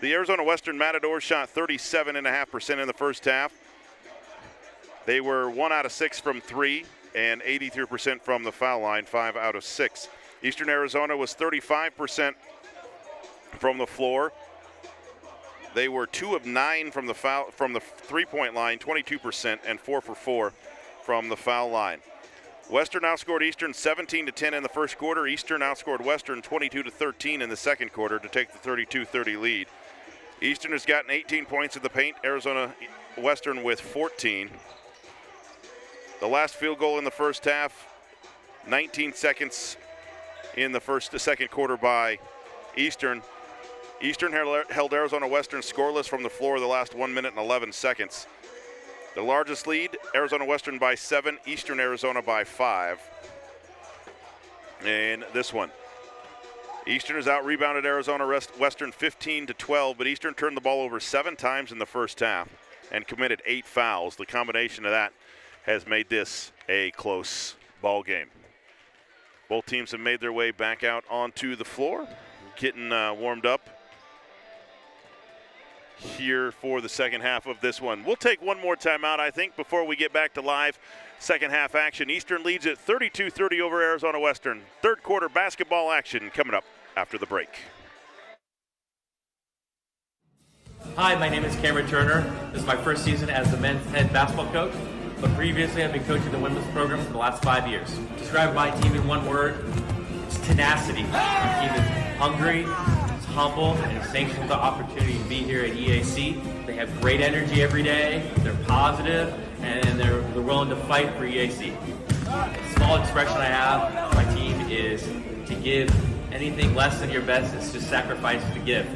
Arizona Western Matadors shot 37.5% in the first half. They were 1 out of 6 from 3 and 83% from the foul line, 5 out of 6. Eastern Arizona was 35% from the floor. They were 2 of 9 from the three-point line, 22%, and 4 for 4 from the foul line. Western outscored Eastern 17-10 in the first quarter. Eastern outscored Western 22-13 in the second quarter to take the 32-30 lead. Eastern has gotten 18 points in the paint. Arizona Western with 14. The last field goal in the first half, 19 seconds in the second quarter by Eastern. Eastern held Arizona Western scoreless from the floor the last 1 minute and 11 seconds. The largest lead, Arizona Western by 7, Eastern Arizona by 5. And this one, Eastern has out-rebounded Arizona Western 15-12, but Eastern turned the ball over 7 times in the first half and committed 8 fouls. The combination of that has made this a close ball game. Both teams have made their way back out onto the floor, getting warmed up here for the second half of this one. We'll take one more timeout, I think, before we get back to live second half action. Eastern leads at 32-30 over Arizona Western. Third quarter basketball action coming up after the break. Hi, my name is Cameron Turner. This is my first season as the men's head basketball coach, but previously I've been coaching the women's program for the last 5 years. Describe my team in one word, it's tenacity. My team is hungry, it's humble, and it's thankful for the opportunity to be here at EAC. They have great energy every day, they're positive, and they're willing to fight for EAC. A small expression I have, my team is to give anything less than your best, it's just sacrifice to give.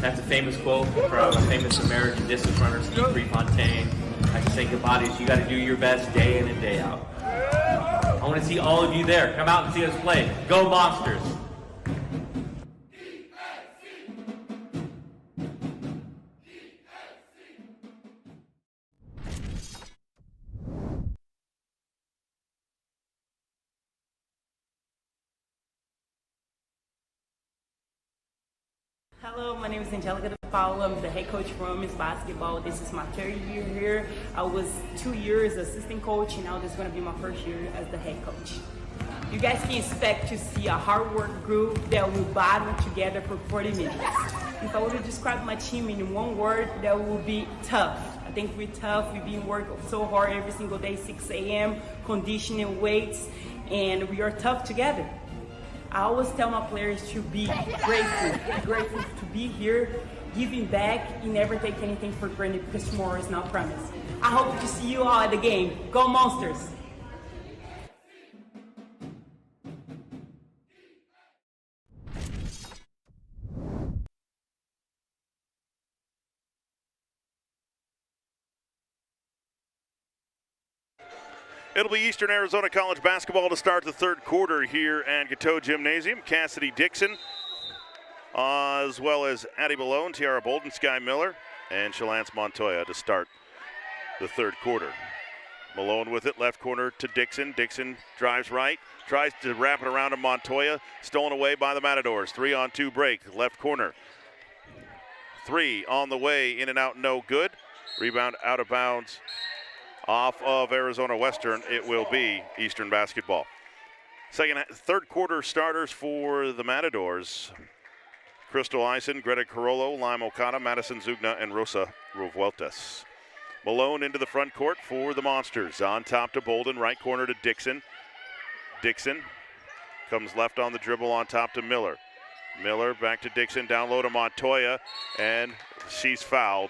That's a famous quote from a famous American distance runner, Steve Prefontaine. I can say goodbye to you got to do your best day in and day out. I want to see all of you there. Come out and see us play. Go Monsters! Hello, my name is Angelica DePaula. I'm the head coach for women's basketball. This is my third year here. I was 2 years assistant coach, and now this is going to be my first year as the head coach. You guys can expect to see a hard work group that will battle together for 40 minutes. If I were to describe my team in one word, that would be tough. I think we're tough. We've been working so hard every single day, 6 a.m., conditioning weights, and we are tough together. I always tell my players to be grateful to be here, giving back, and never take anything for granted because tomorrow is not promised. I hope to see you all at the game. Go Monsters! It'll be Eastern Arizona College basketball to start the third quarter here at KATO Gymnasium. Cassidy Dixon, as well as Addie Malone, Tiara Bolden, Sky Miller, and Shalance Montoya to start the third quarter. Malone with it, left corner to Dixon. Dixon drives right, tries to wrap it around to Montoya, stolen away by the Matadors. 3-on-2 break, left corner. 3 on the way, in and out, no good. Rebound out of bounds. Off of Arizona Western, it will be Eastern basketball. Third quarter starters for the Matadors. Crystal Eisen, Greta Carollo, Lime Okada, Madison Zugna, and Rosa Revueltas. Malone into the front court for the Monsters. On top to Bolden, right corner to Dixon. Dixon comes left on the dribble on top to Miller. Miller back to Dixon, down low to Montoya, and she's fouled.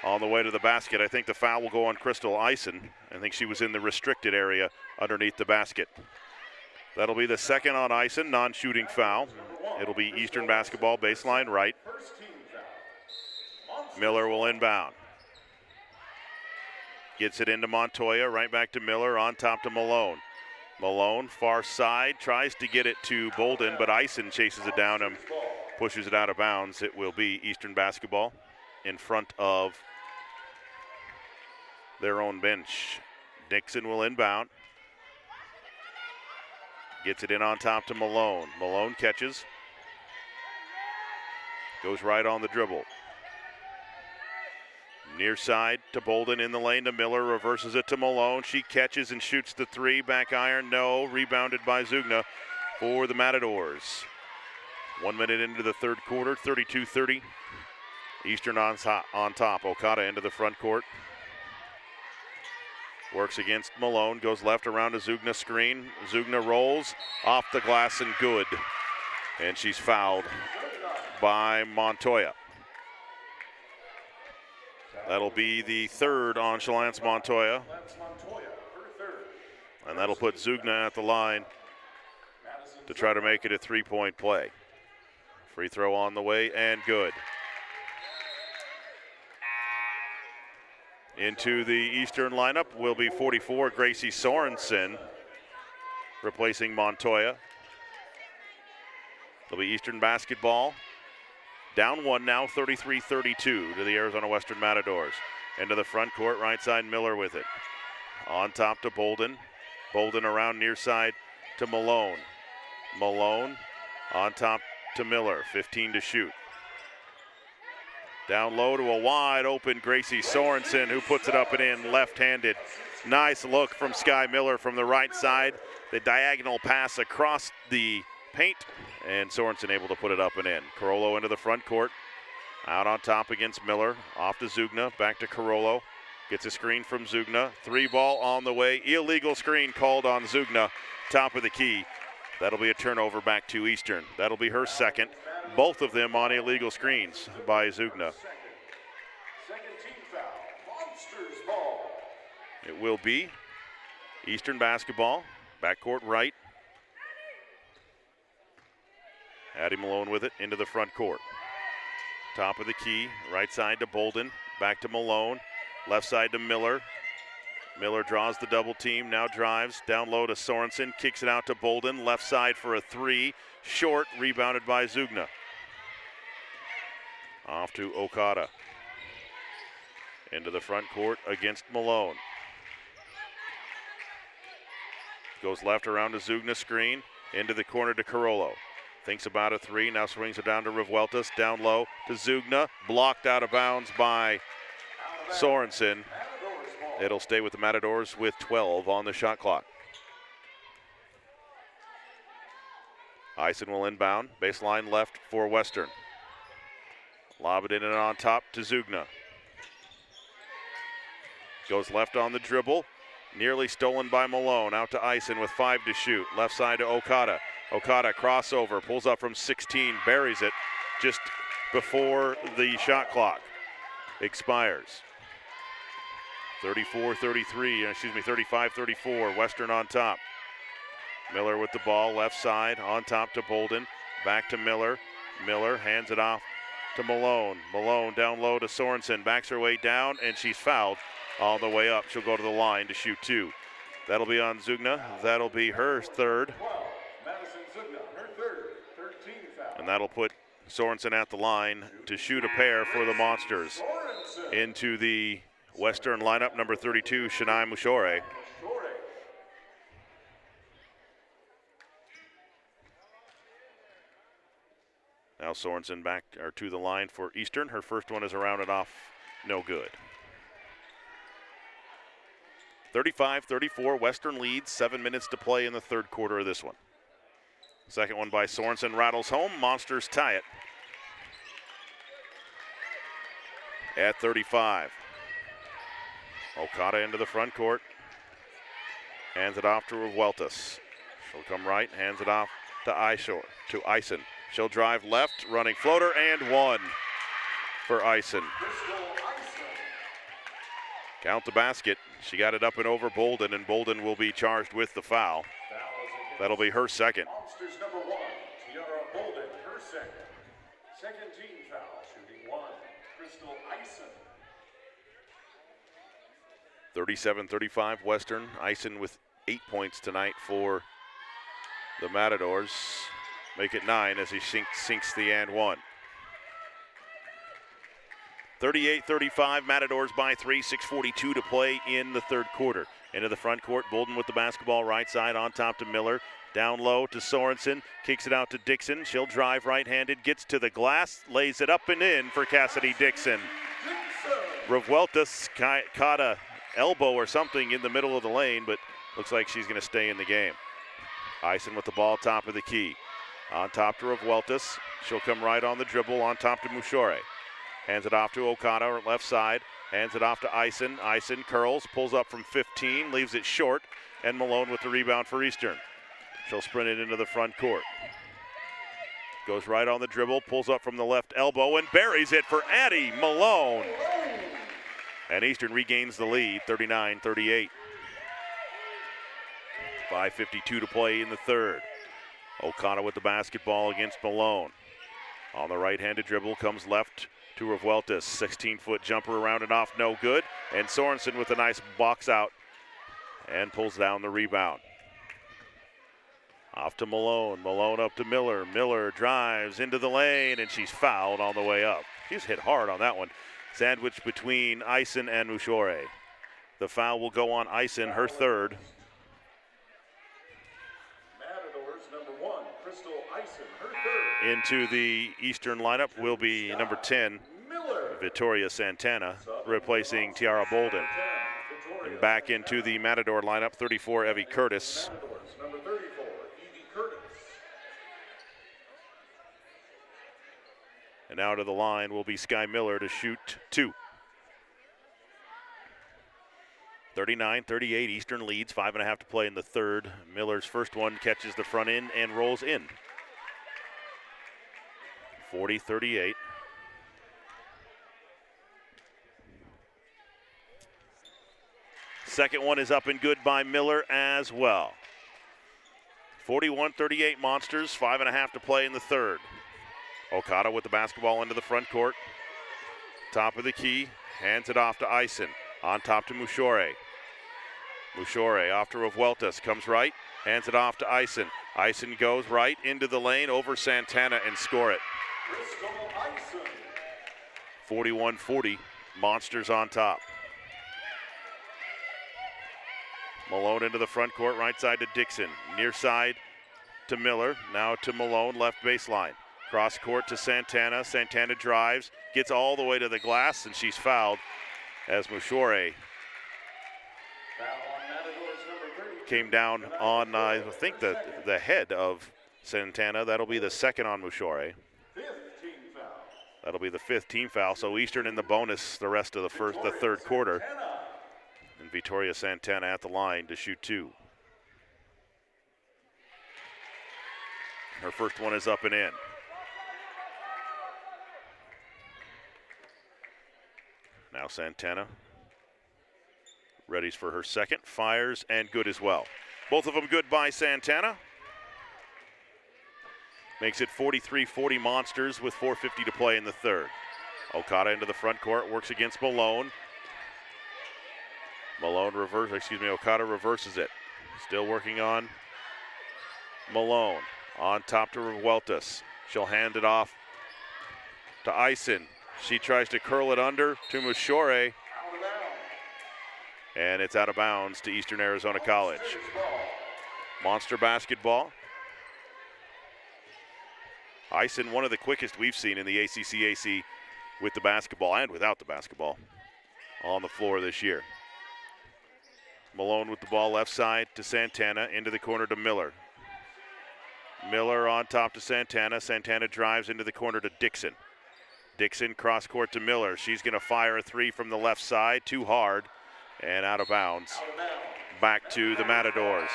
On the way to the basket, I think the foul will go on Crystal Eisen. I think she was in the restricted area underneath the basket. That'll be the second on Eisen, non-shooting foul. It'll be Eastern basketball, baseline right. Miller will inbound. Gets it into Montoya, right back to Miller, on top to Malone. Malone, far side, tries to get it to Bolden, but Eisen chases it down and pushes it out of bounds. It will be Eastern basketball in front of their own bench. Dixon will inbound. Gets it in on top to Malone. Malone catches. Goes right on the dribble. Near side to Bolden in the lane to Miller. Reverses it to Malone. She catches and shoots the three. Back iron, no. Rebounded by Zugna for the Matadors. 1 minute into the third quarter, 32-30. Eastern on top. Okada into the front court. Works against Malone. Goes left around to Zugna screen. Zugna rolls off the glass and good. And she's fouled by Montoya. That'll be the third on Shalance Montoya. And that'll put Zugna at the line to try to make it a three-point play. Free throw on the way and good. Into the Eastern lineup will be 44, Gracie Sorensen, replacing Montoya. It'll be Eastern basketball. Down one now, 33-32 to the Arizona Western Matadors. Into the front court, right side, Miller with it. On top to Bolden. Bolden around near side to Malone. Malone on top to Miller, 15 to shoot. Down low to a wide open Gracie Sorensen, who puts it up and in left-handed. Nice look from Sky Miller from the right side. The diagonal pass across the paint, and Sorensen able to put it up and in. Carollo into the front court. Out on top against Miller. Off to Zugna, back to Carollo. Gets a screen from Zugna. Three ball on the way. Illegal screen called on Zugna. Top of the key. That'll be a turnover back to Eastern. That'll be her second. Both of them on illegal screens by Zugna. Second team foul. Monsters ball. It will be Eastern basketball. Backcourt right. Addie Malone with it into the front court. Top of the key, right side to Bolden, back to Malone, left side to Miller. Miller draws the double team, now drives, down low to Sorensen, kicks it out to Bolden, left side for a three, short, rebounded by Zugna. Off to Okada. Into the front court against Malone. Goes left around to Zugna screen, into the corner to Carollo. Thinks about a three, now swings it down to Revueltas, down low to Zugna, blocked out of bounds by Sorensen. It'll stay with the Matadors with 12 on the shot clock. Eisen will inbound, baseline left for Western. Lob it in and on top to Zugna. Goes left on the dribble, nearly stolen by Malone, out to Eisen with 5 to shoot. Left side to Okada. Okada crossover, pulls up from 16, buries it just before the shot clock expires. 35-34, Western on top. Miller with the ball, left side, on top to Bolden, back to Miller. Miller hands it off to Malone. Malone down low to Sorensen, backs her way down, and she's fouled on the way up. She'll go to the line to shoot two. That'll be on Zugna. That'll be her third. And that'll put Sorensen at the line to shoot a pair for the Monsters. Into the Western lineup, number 32, Shania Mushore. Now Sorensen back or to the line for Eastern. Her first one is rounded off, no good. 35-34, Western leads, 7 minutes to play in the third quarter of this one. Second one by Sorensen rattles home. Monsters tie it at 35. Okada into the front court. Hands it off to Revueltas. She'll come right, hands it off to Eisen. She'll drive left, running floater, and one for Eisen. Count the basket. She got it up and over Bolden, and Bolden will be charged with the foul. That'll be her second. Monsters number 1, Tiara Bolden, her second. Second team foul, shooting 1, Crystal Eisen. 37-35 Western. Eisen with 8 points tonight for the Matadors. Make it 9 as he sinks the and one. 38-35, Matadors by 3, 6:42 to play in the third quarter. Into the front court, Bolden with the basketball right side on top to Miller. Down low to Sorensen, kicks it out to Dixon. She'll drive right-handed, gets to the glass, lays it up and in for Cassidy Dixon. Revueltas caught a elbow or something in the middle of the lane, but looks like she's going to stay in the game. Eisen with the ball top of the key. On top to Revueltas. She'll come right on the dribble on top to Mushore. Hands it off to Okada, left side. Hands it off to Eisen. Eisen curls, pulls up from 15, leaves it short, and Malone with the rebound for Eastern. She'll sprint it into the front court. Goes right on the dribble, pulls up from the left elbow, and buries it for Addie Malone. And Eastern regains the lead, 39-38. 5:52 to play in the third. Okada with the basketball against Malone. On the right-handed dribble, comes left to Revueltas. 16-foot jumper around and off, no good. And Sorensen with a nice box out and pulls down the rebound. Off to Malone. Malone up to Miller. Miller drives into the lane, and she's fouled on the way up. She's hit hard on that one. Sandwiched between Eisen and Mushore. The foul will go on Eisen, her third. Matadors number 1, Crystal Eisen, her third. Into the Eastern lineup will be number 10, Victoria Santana, replacing Tiara Bolden. And back into the Matador lineup, 34, Evie Curtis. Matadors number 34, Evie Curtis. And out of the line will be Sky Miller to shoot 2. 39-38, Eastern leads, 5.5 to play in the third. Miller's first one catches the front end and rolls in. 40-38. Second one is up and good by Miller as well. 41-38 Monsters, 5.5 to play in the third. Okada with the basketball into the front court. Top of the key, hands it off to Eisen. On top to Mushore. Mushore off to Revueltas, comes right, hands it off to Eisen. Eisen goes right into the lane over Santana and score it. 41-40, Monsters on top. Malone into the front court, right side to Dixon. Near side to Miller, now to Malone, left baseline. Cross court to Santana. Santana drives, gets all the way to the glass, and she's fouled as Mushore came down on, I think, the head of Santana. That'll be the second on Mushore. That'll be the 5th team foul. So Eastern in the bonus the rest of the third quarter. And Victoria Santana at the line to shoot 2. Her first one is up and in. Now Santana readies for her second, fires, and good as well. Both of them good by Santana. Makes it 43-40 Monsters with 4:50 to play in the third. Okada into the front court, works against Malone. Okada reverses it. Still working on Malone. On top to Revueltas. She'll hand it off to Eisen. She tries to curl it under to Mushore. And it's out of bounds to Eastern Arizona College. Monster basketball. Eisen, one of the quickest we've seen in the ACCAC with the basketball and without the basketball on the floor this year. Malone with the ball left side to Santana, into the corner to Miller. Miller on top to Santana. Santana drives into the corner to Dixon. Dixon cross court to Miller. She's going to fire a 3 from the left side, too hard, and out of bounds. Back to the Matadors.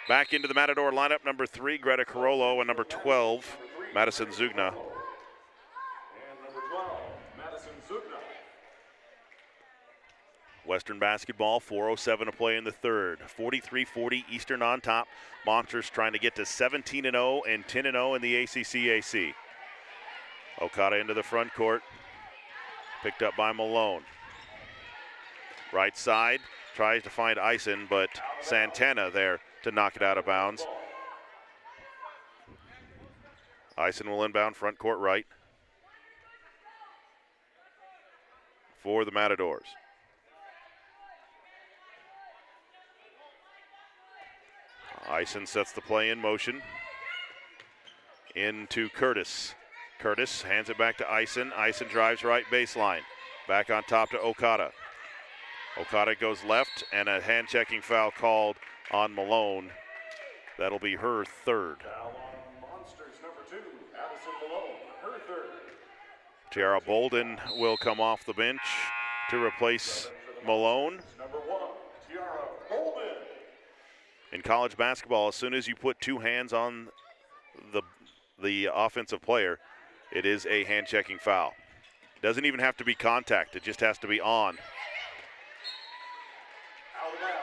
Back into the Matador lineup, number 3, Greta Carollo, and number 12, Madison Zugna. And number 12, Madison Zugna. Western basketball, 4:07 to play in the third. 43-40, Eastern on top. Monsters trying to get to 17-0 and 10-0 in the ACCAC. Okada into the front court. Picked up by Malone. Right side, tries to find Eisen, but Santana there to knock it out of bounds. Eisen will inbound front court right for the Matadors. Ison sets the play in motion. Into Curtis. Curtis hands it back to Ison. Ison drives right baseline. Back on top to Okada. Okada goes left, and a hand-checking foul called on Malone. That'll be her third. Foul on Monsters number 2, Addison Malone, her third. Tiara Bolden will come off the bench to replace Malone. Number 1, Tiara Bolden. In college basketball, as soon as you put two hands on the offensive player, it is a hand-checking foul. Doesn't even have to be contact, it just has to be on. Out of bounds,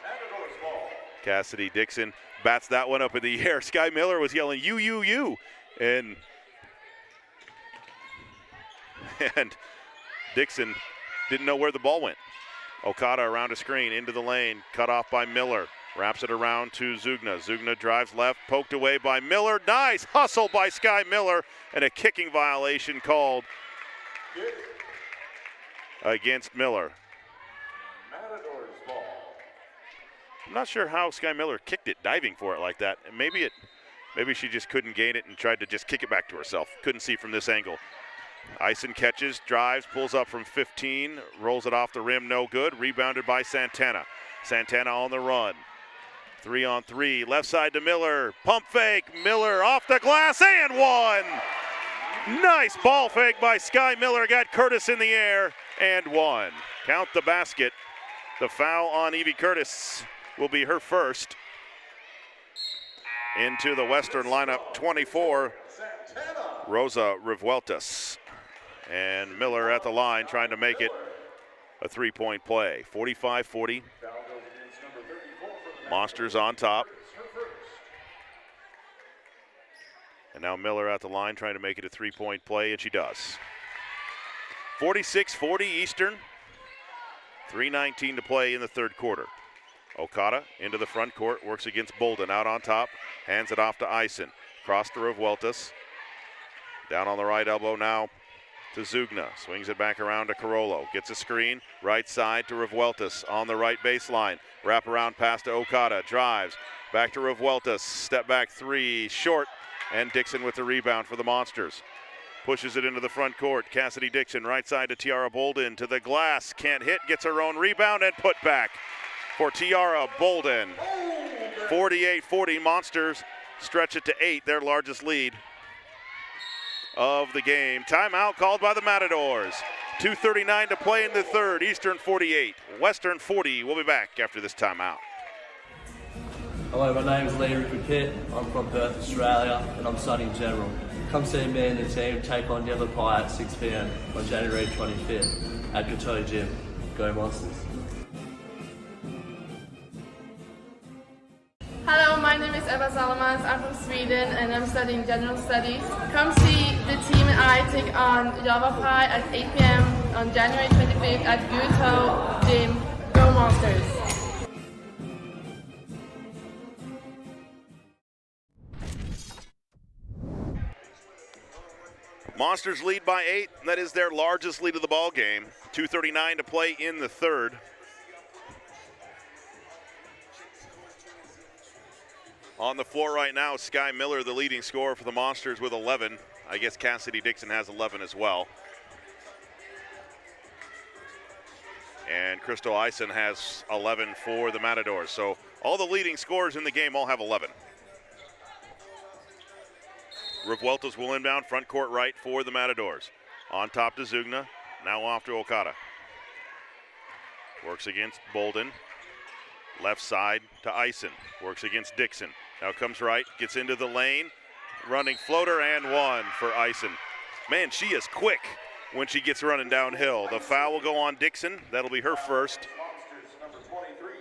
Matador's ball. Cassidy Dixon bats that one up in the air. Sky Miller was yelling, you. And Dixon didn't know where the ball went. Okada around a screen, into the lane, cut off by Miller. Wraps it around to Zugna. Zugna drives left, poked away by Miller. Nice hustle by Sky Miller, and a kicking violation called against Miller. Matador's ball. I'm not sure how Sky Miller kicked it, diving for it like that. And maybe she just couldn't gain it and tried to just kick it back to herself. Couldn't see from this angle. Ison catches, drives, pulls up from 15, rolls it off the rim, no good. Rebounded by Santana. Santana on the run. 3-on-3, left side to Miller. Pump fake, Miller off the glass and one. Nice ball fake by Sky Miller. Got Curtis in the air and one. Count the basket. The foul on Evie Curtis will be her first. Into the Western lineup, 24, Rosa Revueltas. And Miller at the line trying to make it a three-point play. 45-40. Monsters on top. And now Miller at the line trying to make it a three-point play, and she does. 46-40 Eastern. 3:19 to play in the third quarter. Okada into the front court, works against Bolden, out on top, hands it off to Ison. Cross to Revueltas. Down on the right elbow now to Zugna. Swings it back around to Carollo. Gets a screen, right side to Revueltas on the right baseline. Wrap around pass to Okada, drives. Back to Revueltas, step back three, short, and Dixon with the rebound for the Monsters. Pushes it into the front court. Cassidy Dixon, right side to Tiara Bolden, to the glass, can't hit, gets her own rebound and put back for Tiara Bolden. 48-40 Monsters stretch it to 8, their largest lead of the game. Timeout called by the Matadors. 2:39 to play in the third. Eastern 48, Western 40. We'll be back after this timeout. Hello, my name is Larry Pitt. I'm from Perth, Australia, and I'm studying general. Come see me and the team take on Yellow Pie at 6 p.m. on January 25th at KATO Gym. Go Monsters. Hello, my name is Eva Salamans. I'm from Sweden and I'm studying general studies. Come see the team and I take on Java Pie at 8 p.m. on January 25th at KATO Gym. Go Monsters! Monsters lead by 8. That is their largest lead of the ball game. 2:39 to play in the third. On the floor right now, Sky Miller, the leading scorer for the Monsters with 11. I guess Cassidy Dixon has 11 as well. And Crystal Ison has 11 for the Matadors. So all the leading scorers in the game all have 11. Revueltas will inbound, front court right for the Matadors. On top to Zugna, now off to Okada. Works against Bolden. Left side to Ison, works against Dixon. Now comes right, gets into the lane, running floater and one for Ison. Man, she is quick when she gets running downhill. The foul will go on Dixon. That'll be her first. Monsters number 23,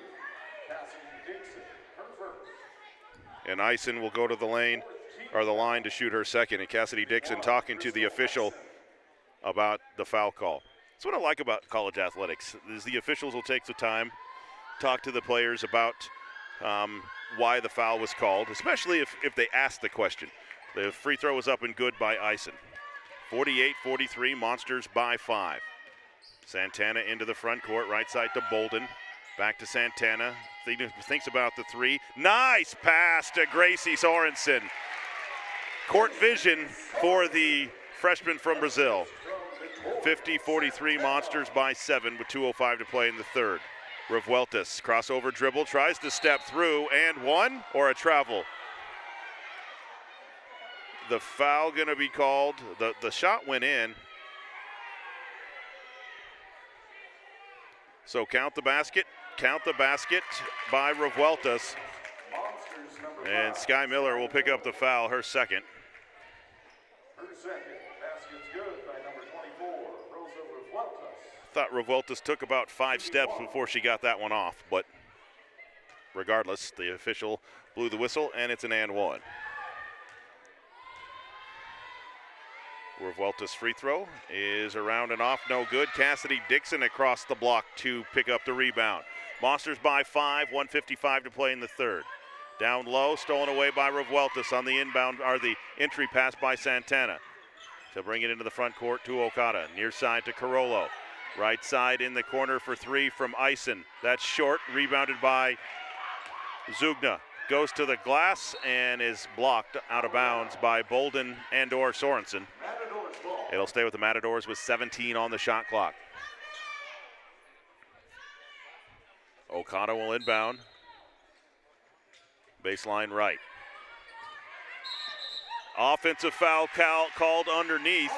Cassidy Dixon, her first. And Ison will go to the lane, or the line, to shoot her second. And Cassidy Dixon talking to the official about the foul call. That's what I like about college athletics, is the officials will take the time, talk to the players about why the foul was called, especially if they ask the question. The free throw was up and good by Ison. 48-43, Monsters by 5. Santana into the front court, right side to Bolden. Back to Santana, thinks about the three. Nice pass to Gracie Sorensen. Court vision for the freshman from Brazil. 50-43 Monsters by 7 with 2:05 to play in the third. Revueltas, crossover dribble, tries to step through, and one, or a travel? The foul gonna be called. The shot went in. So count the basket by Revueltas. And Sky Miller will pick up the foul, her second. Her second. Basket's good by number 24, Rosa Revueltas. Thought Revueltas took about 5 steps before she got that one off, but regardless, the official blew the whistle, and it's an and one. Revueltas' free throw is around and off, no good. Cassidy Dixon across the block to pick up the rebound. Monsters by 5, 1:55 to play in the third. Down low, stolen away by Revueltas on the inbound, or the entry pass by Santana. She'll bring it into the front court to Okada. Near side to Carollo. Right side in the corner for 3 from Eisen. That's short, rebounded by Zugna. Goes to the glass and is blocked out of bounds by Bolden and/or Sorensen. It'll stay with the Matadors with 17 on the shot clock. Okada will inbound. Baseline right. Offensive foul called underneath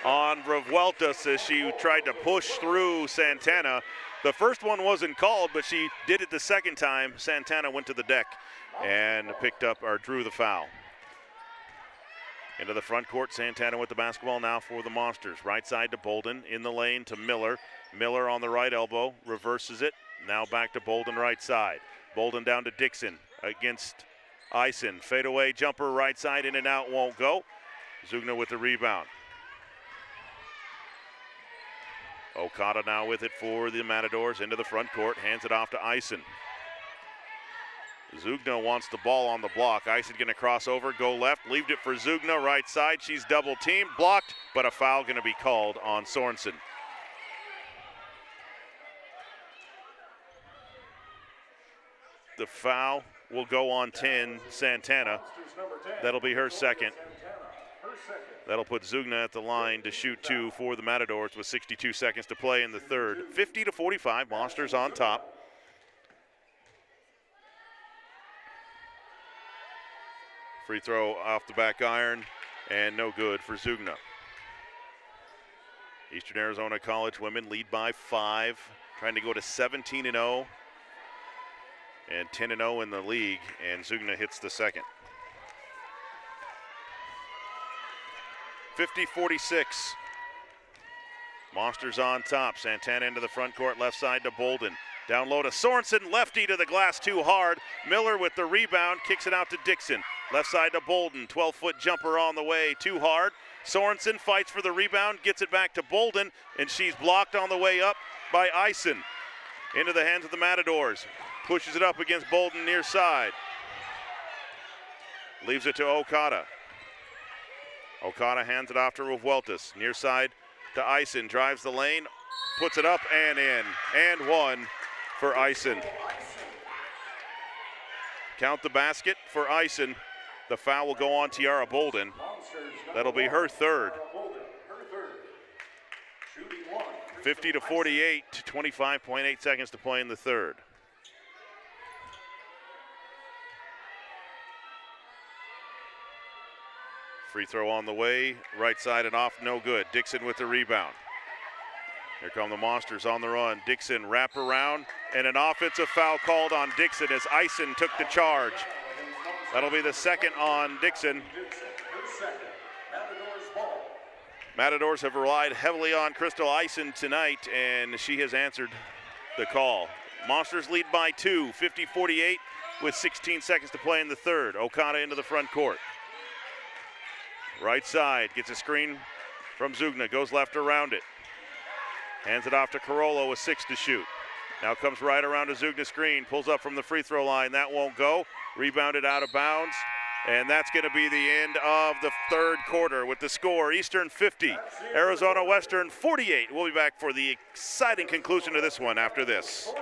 on Revueltas as she tried to push through Santana. The first one wasn't called, but she did it the second time. Santana went to the deck and picked up or drew the foul. Into the front court, Santana with the basketball now for the Monsters. Right side to Bolden, in the lane to Miller. Miller on the right elbow, reverses it. Now back to Bolden right side. Bolden down to Dixon against Eisen. Fadeaway jumper right side, in and out, won't go. Zugna with the rebound. Okada now with it for the Matadors into the front court, hands it off to Eisen. Zugna wants the ball on the block. Eisen gonna cross over, go left, leave it for Zugna, right side. She's double teamed, blocked, but a foul gonna be called on Sorensen. The foul will go on 10, Santana. That'll be her second. That'll put Zugna at the line to shoot 2 for the Matadors with 62 seconds to play in the third. 50-45, Monsters on top. Free throw off the back iron and no good for Zugna. Eastern Arizona College women lead by 5, trying to go to 17-0 and 10-0 in the league, and Zugna hits the second. 50-46. Monsters on top. Santana into the front court, left side to Bolden. Down low to Sorensen, lefty to the glass too hard. Miller with the rebound, kicks it out to Dixon. Left side to Bolden, 12-foot jumper on the way, too hard. Sorensen fights for the rebound, gets it back to Bolden, and she's blocked on the way up by Eisen. Into the hands of the Matadors. Pushes it up against Bolden near side. Leaves it to Okada. Okada hands it off to Revueltas. Near side to Eisen, drives the lane, puts it up and in. And one for Eisen. Count the basket for Eisen. The foul will go on Tiara Bolden. That'll be her third. 50-48, 25.8 seconds to play in the third. Free throw on the way, right side and off, no good. Dixon with the rebound. Here come the Monsters on the run. Dixon wrap around, and an offensive foul called on Dixon as Eisen took the charge. That'll be the second on Dixon. Matadors have relied heavily on Crystal Eisen tonight, and she has answered the call. Monsters lead by 2, 50-48 with 16 seconds to play in the third. Okada into the front court. Right side, gets a screen from Zugna, goes left around it. Hands it off to Carollo with 6 to shoot. Now comes right around to Zugna's screen, pulls up from the free throw line. That won't go. Rebounded out of bounds. And that's going to be the end of the third quarter with the score. Eastern 50, Arizona Western 48. We'll be back for the exciting conclusion to this one after this.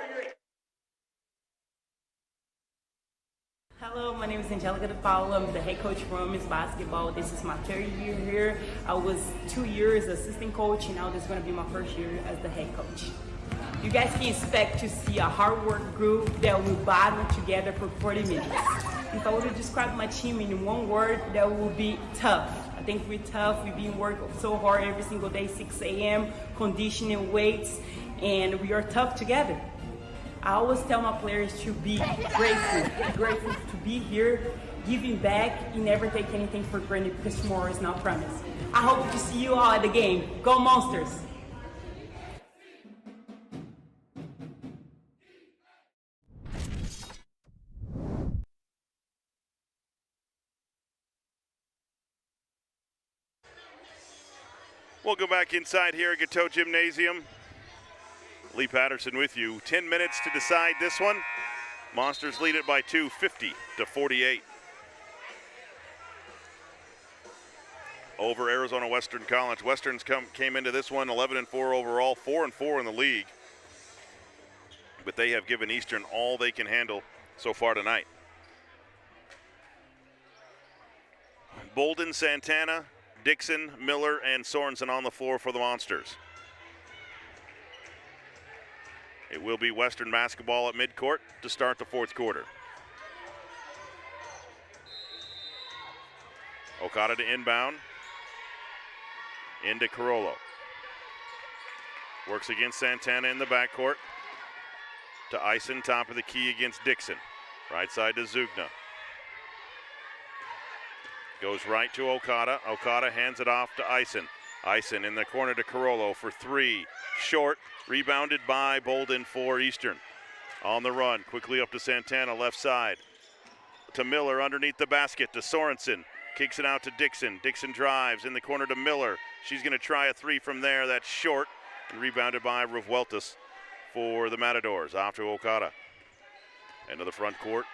Hello, my name is Angelica De Paula. I'm the head coach for women's basketball. This is my third year here. I was 2 years assistant coach, and now this is going to be my first year as the head coach. You guys can expect to see a hard work group that will battle together for 40 minutes. If I were to describe my team in one word, that would be tough. I think we're tough. We've been working so hard every single day, 6 a.m., conditioning, weights, and we are tough together. I always tell my players to be grateful to be here, giving back, and never take anything for granted because tomorrow is not promised. I hope to see you all at the game. Go Monsters! We'll go back inside here at KATO Gymnasium. Lee Patterson with you. 10 minutes to decide this one. Monsters lead it by 2, 50-48. Over Arizona Western College. Westerns came into this one 11-4 overall, 4-4 in the league. But they have given Eastern all they can handle so far tonight. Bolden, Santana, Dixon, Miller, and Sorensen on the floor for the Monsters. It will be Western basketball at midcourt to start the fourth quarter. Okada to inbound. Into Carollo. Works against Santana in the backcourt. To Eisen, top of the key against Dixon. Right side to Zugna. Goes right to Okada. Okada hands it off to Eisen. Eisen in the corner to Carollo for 3. Short. Rebounded by Bolden for Eastern. On the run, quickly up to Santana, left side. To Miller underneath the basket to Sorensen. Kicks it out to Dixon. Dixon drives in the corner to Miller. She's going to try a 3 from there. That's short. And rebounded by Revueltas for the Matadors. Off to Okada. Into the front court.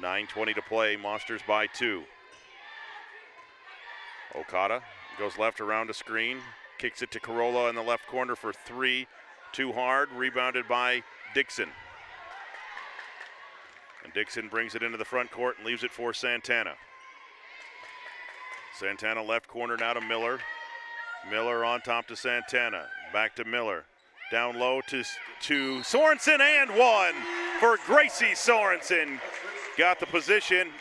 9:20 to play. Monsters by 2. Okada goes left around a screen. Kicks it to Carollo in the left corner for 3. Too hard, rebounded by Dixon. And Dixon brings it into the front court and leaves it for Santana. Santana left corner now to Miller. Miller on top to Santana. Back to Miller. Down low to Sorensen, and 1 for Gracie Sorensen. Got the position,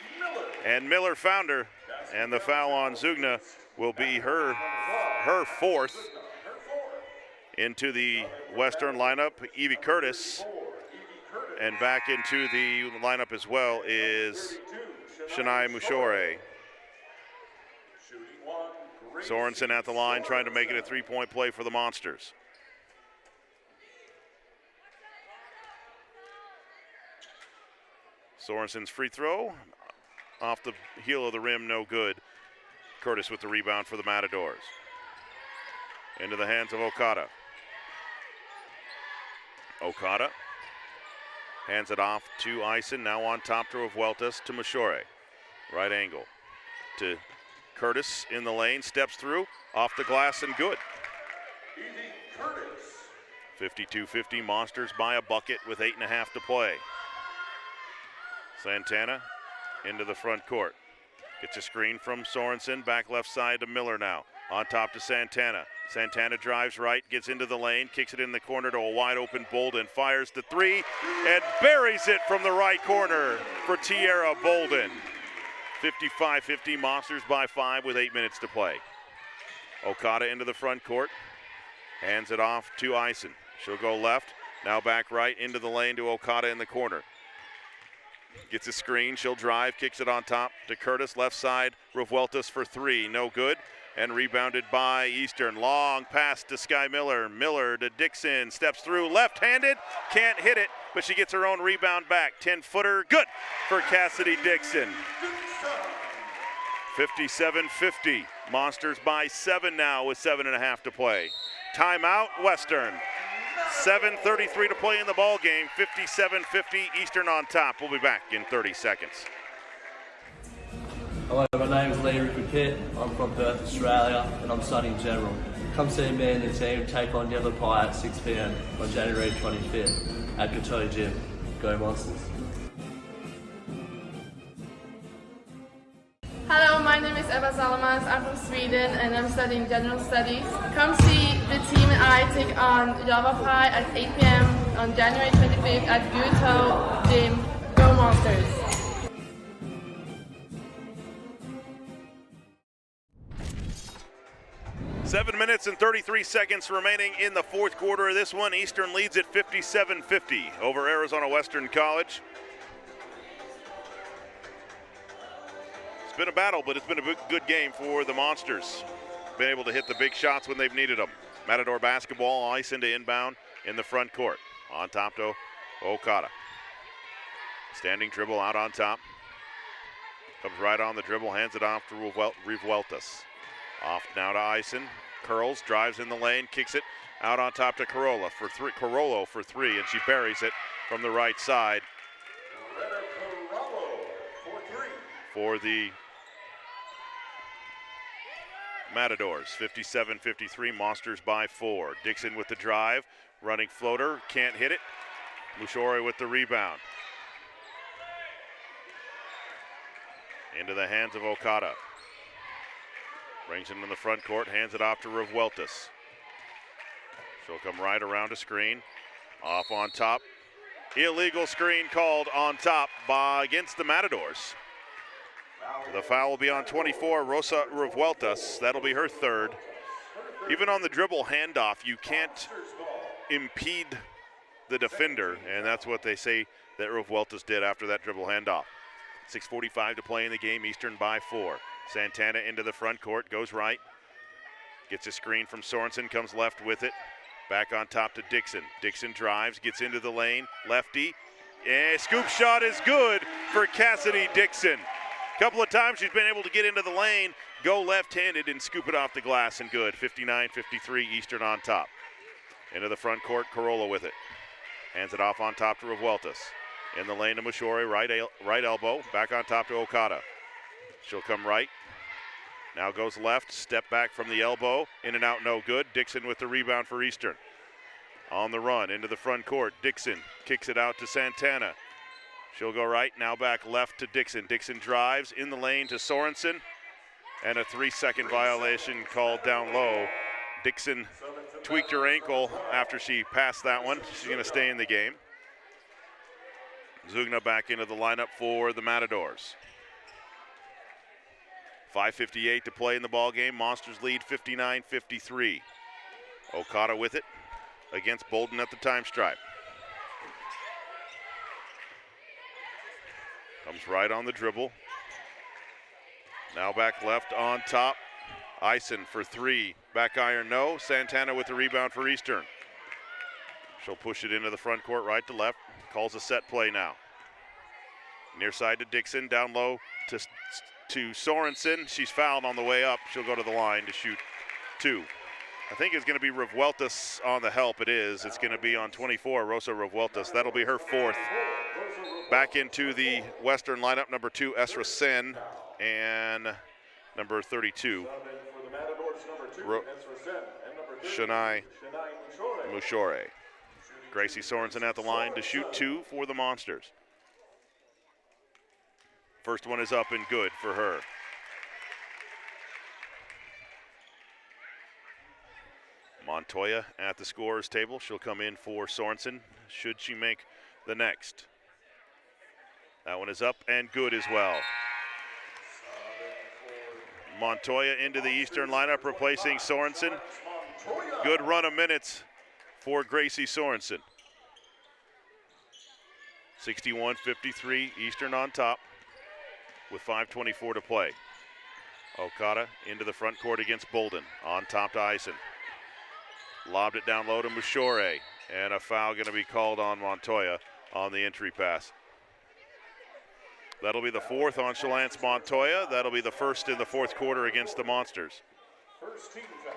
and Miller found her. And the foul on Zugna will be her 4th. Into the Western lineup, Evie Curtis. And back into the lineup as well is Shania Mushore. Sorensen at the line trying to make it a 3-point play for the Monsters. Sorensen's free throw off the heel of the rim, no good. Curtis with the rebound for the Matadors. Into the hands of Okada. Okada hands it off to Eisen, now on top to Revueltas to Mushore. Right angle to Curtis in the lane, steps through, off the glass and good. 52-50, Monsters by a bucket with 8.5 to play. Santana into the front court. Gets a screen from Sorensen, back left side to Miller now. On top to Santana. Santana drives right, gets into the lane, kicks it in the corner to a wide open Bolden. Fires the 3 and buries it from the right corner for Tierra Bolden. 55-50, Monsters by 5 with 8 minutes to play. Okada into the front court. Hands it off to Eisen. She'll go left, now back right into the lane to Okada in the corner. Gets a screen, she'll drive, kicks it on top to Curtis, left side, Revueltas for 3, no good. And rebounded by Eastern. Long pass to Sky Miller. Miller to Dixon. Steps through left-handed. Can't hit it, but she gets her own rebound back. 10-footer. Good for Cassidy Dixon. 57-50. Monsters by 7 now with 7.5 to play. Timeout, Western. 7:33 to play in the ball game. 57-50, Eastern on top. We'll be back in 30 seconds. Hello, my name is Lee Pitt. I'm from Perth, Australia, and I'm studying general. Come see me and the team take on Yellow Pie at 6 p.m. on January 25th at KATO Gym. Go Monsters. Sweden and I'm studying general studies. Come see the team and I take on Yavapai at 8 p.m. on January 25th at KATO Gym. Go Monsters! Seven minutes and 33 seconds remaining in the fourth quarter of this one. Eastern leads at 57-50 over Arizona Western College. It's been a battle, but it's been a good game for the Monsters. Been able to hit the big shots when they've needed them. Matador basketball, ice into inbound in the front court. On top to Okada. Standing dribble out on top. Comes right on the dribble, hands it off to Revueltas. Off now to Ison. Curls, drives in the lane, kicks it out on top to Carollo for three, and she buries it from the right side. For the Matadors, 57-53, Monsters by 4. Dixon with the drive, running floater, can't hit it. Mushore with the rebound. Into the hands of Okada. Brings him in the front court, hands it off to Revueltas. She'll come right around a screen. Off on top. Illegal screen called on top against the Matadors. The foul will be on 24, Rosa Revueltas. That'll be her third. Even on the dribble handoff, you can't impede the defender, and that's what they say that Revueltas did after that dribble handoff. 6:45 to play in the game, Eastern by 4. Santana into the front court, goes right. Gets a screen from Sorensen, comes left with it. Back on top to Dixon. Dixon drives, gets into the lane, lefty. And scoop shot is good for Cassidy Dixon. Couple of times she's been able to get into the lane, go left-handed and scoop it off the glass, and good. 59-53, Eastern on top. Into the front court, Carollo with it. Hands it off on top to Revueltas. In the lane to Mushore, right elbow, back on top to Okada. She'll come right. Now goes left, step back from the elbow, in and out, no good. Dixon with the rebound for Eastern. On the run, into the front court, Dixon kicks it out to Santana. She'll go right, now back left to Dixon. Dixon drives in the lane to Sorensen, and a 3-second violation called down low. Dixon tweaked her ankle after she passed that one. She's gonna stay in the game. Zugna back into the lineup for the Matadors. 5:58 to play in the ball game. Monsters lead 59-53. Okada with it against Bolden at the time stripe. Comes right on the dribble. Now back left on top. Ison for 3. Back iron, no. Santana with the rebound for Eastern. She'll push it into the front court, right to left. Calls a set play now. Near side to Dixon, down low to Sorensen. She's fouled on the way up. She'll go to the line to shoot 2. I think it's going to be Revueltas on the help. It is. It's going to be on 24, Rosa Revueltas. That'll be her 4th. Back into the Western lineup, number 2, Esra Sen, and number 32, Shania Mushore. Gracie Sorensen at the line to shoot 2 for the Monsters. First one is up and good for her. Montoya at the scorer's table. She'll come in for Sorensen should she make the next. That one is up and good as well. Montoya into the Eastern lineup, replacing Sorensen. Good run of minutes for Gracie Sorensen. 61-53, Eastern on top with 5:24 to play. Okada into the front court against Bolden. On top to Ison. Lobbed it down low to Mushore, and a foul going to be called on Montoya on the entry pass. That'll be the 4th on Shalance Montoya. That'll be the 1st in the 4th quarter against the Monsters. First team foul.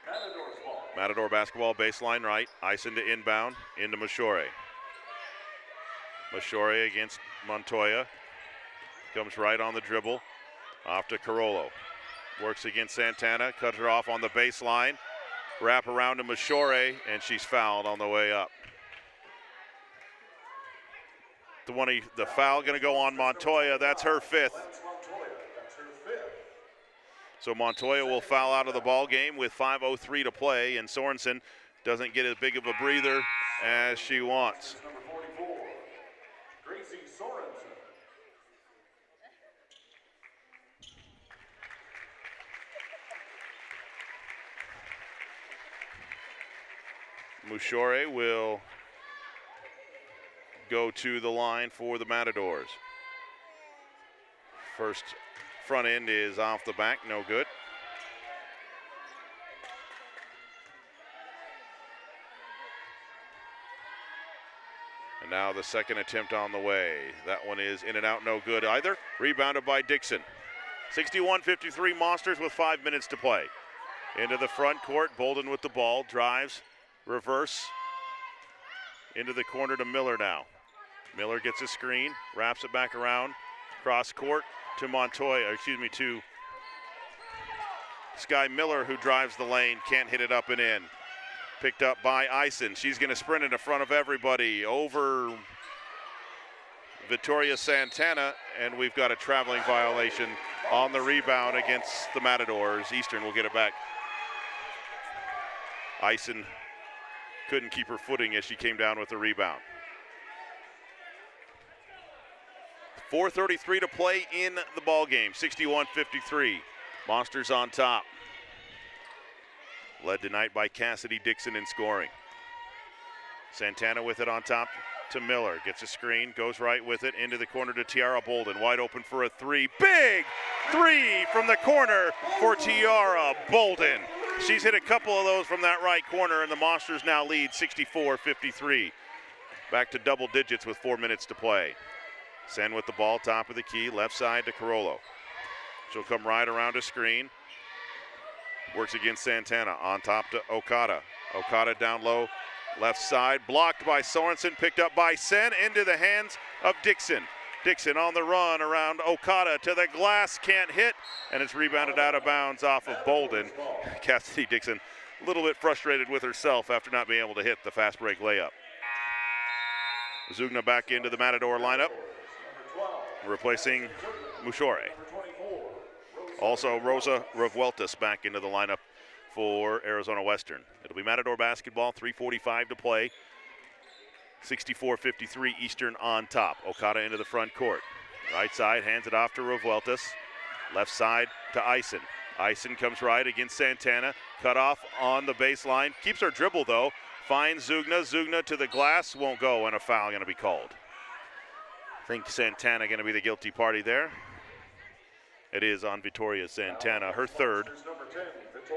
Matador's ball. Matador basketball, baseline right. Ison to inbound, into Mushore. Mushore against Montoya. Comes right on the dribble, off to Carollo. Works against Santana, cuts her off on the baseline. Wrap around to Mushore, and she's fouled on the way up. The foul going to go on Montoya. That's her 5th. So Montoya will foul out of the ball game with 5:03 to play, and Sorensen doesn't get as big of a breather as she wants. Number 44, Gracie Sorensen. Mouchore will go to the line for the Matadors. First front end is off the back, no good. And now the second attempt on the way. That one is in and out, no good either. Rebounded by Dixon. 61-53 Monsters with 5 minutes to play. Into the front court, Bolden with the ball, drives, reverse, into the corner to Miller now. Miller gets a screen, wraps it back around, cross court to Montoya, to Sky Miller, who drives the lane, can't hit it up and in. Picked up by Eisen. She's going to sprint in front of everybody over Victoria Santana, and we've got a traveling violation on the rebound against the Matadors. Eastern will get it back. Eisen couldn't keep her footing as she came down with the rebound. 4:33 to play in the ball game. 61-53. Monsters on top. Led tonight by Cassidy Dixon in scoring. Santana with it on top to Miller. Gets a screen, goes right with it into the corner to Tiara Bolden. Wide open for a three. Big three from the corner for Tiara Bolden. She's hit a couple of those from that right corner, and the Monsters now lead 64-53. Back to double digits with 4 minutes to play. Sen with the ball, top of the key, left side to Carollo. She'll come right around a screen. Works against Santana, on top to Okada. Okada down low, left side, blocked by Sorensen, picked up by Sen, into the hands of Dixon. Dixon on the run around Okada to the glass, can't hit, and it's rebounded out of bounds off of Bolden. Cassidy Dixon a little bit frustrated with herself after not being able to hit the fast break layup. Zugna back into the Matador lineup, replacing Mouchore. Also, Rosa Revueltas back into the lineup for Arizona Western. It'll be Matador basketball, 3:45 to play. 64-53 Eastern on top. Okada into the front court. Right side, hands it off to Revueltas. Left side to Eisen. Eisen comes right against Santana. Cut off on the baseline. Keeps her dribble, though. Finds Zugna. Zugna to the glass. Won't go, and a foul going to be called. I think Santana going to be the guilty party there. It is on Victoria Santana, her third.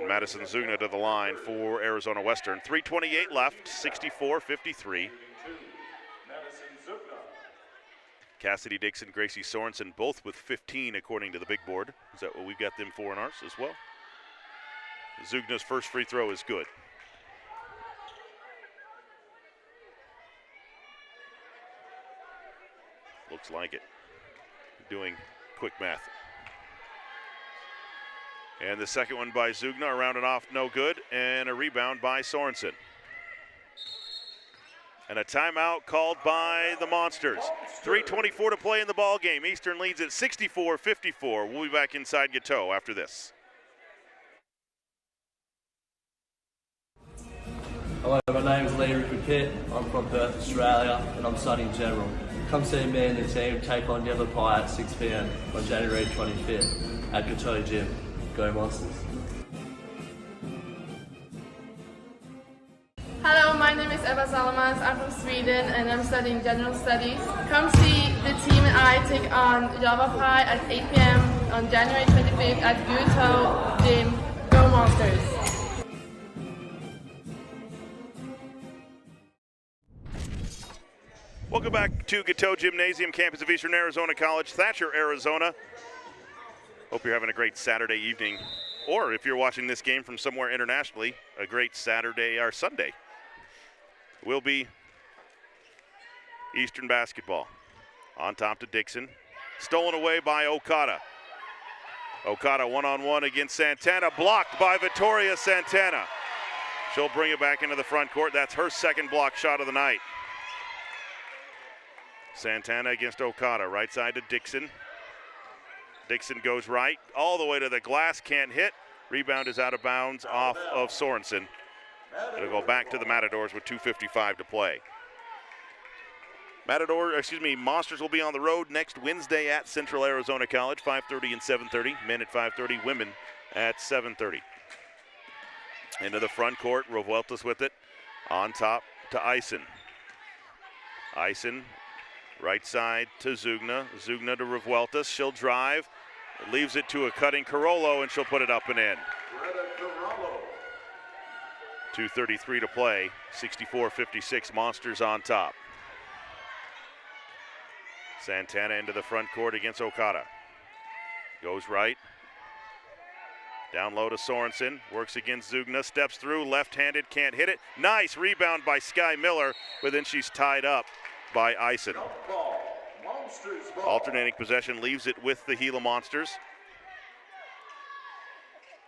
Madison Zugna to the line for Arizona Western. 3:28 left, 64-53. Cassidy Dixon, Gracie Sorensen, both with 15 according to the big board. Is that what we've got them for in ours as well? Zugna's first free throw is good. Looks like it. Doing quick math. And the second one by Zugna, around and off, no good, and a rebound by Sorensen. And a timeout called by the Monsters. 3:24 to play in the ball game. Eastern leads at 64-54. We'll be back inside KATO after this. Hello, my name is Lee Pitt. I'm from Perth, Australia, and I'm studying general. Come see me and the team take on Yellow Pie at 6 p.m. on January 25th at KATO Gym. Go Monsters. Hello, my name is Eva Salamans. I'm from Sweden and I'm studying general studies. Come see the team and I take on Java Pie at 8 p.m. on January 25th at KATO Gym. Go Monsters! Welcome back to KATO Gymnasium, campus of Eastern Arizona College, Thatcher, Arizona. Hope you're having a great Saturday evening, or if you're watching this game from somewhere internationally, a great Saturday or Sunday. Will be Eastern basketball. On top to Dixon. Stolen away by Okada. Okada one-on-one against Santana, blocked by Victoria Santana. She'll bring it back into the front court. That's her second block shot of the night. Santana against Okada, right side to Dixon. Dixon goes right, all the way to the glass, can't hit. Rebound is out of bounds off of Sorensen. It'll go back to the Matadors with 2:55 to play. Monsters will be on the road next Wednesday at Central Arizona College, 5:30 and 7:30. Men at 5:30, women at 7:30. Into the front court, Revueltas with it. On top to Eisen. Eisen, right side to Zugna. Zugna to Revueltas. She'll drive. Leaves it to a cutting Carollo, and she'll put it up and in. 2:33 to play. 64-56, Monsters on top. Santana into the front court against Okada. Goes right. Down low to Sorensen. Works against Zugna. Steps through. Left-handed. Can't hit it. Nice rebound by Sky Miller, but then she's tied up by Eisen. Alternating possession leaves it with the Gila Monsters.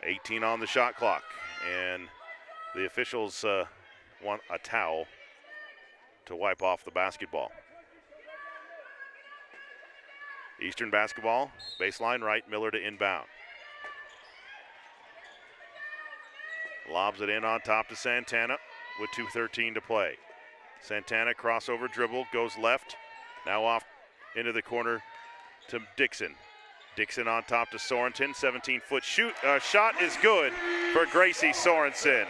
18 on the shot clock. And the officials want a towel to wipe off the basketball. Eastern basketball, baseline right, Miller to inbound. Lobs it in on top to Santana with 2:13 to play. Santana crossover dribble, goes left, now off into the corner to Dixon. Dixon on top to Sorensen, 17-foot shot is good for Gracie Sorensen.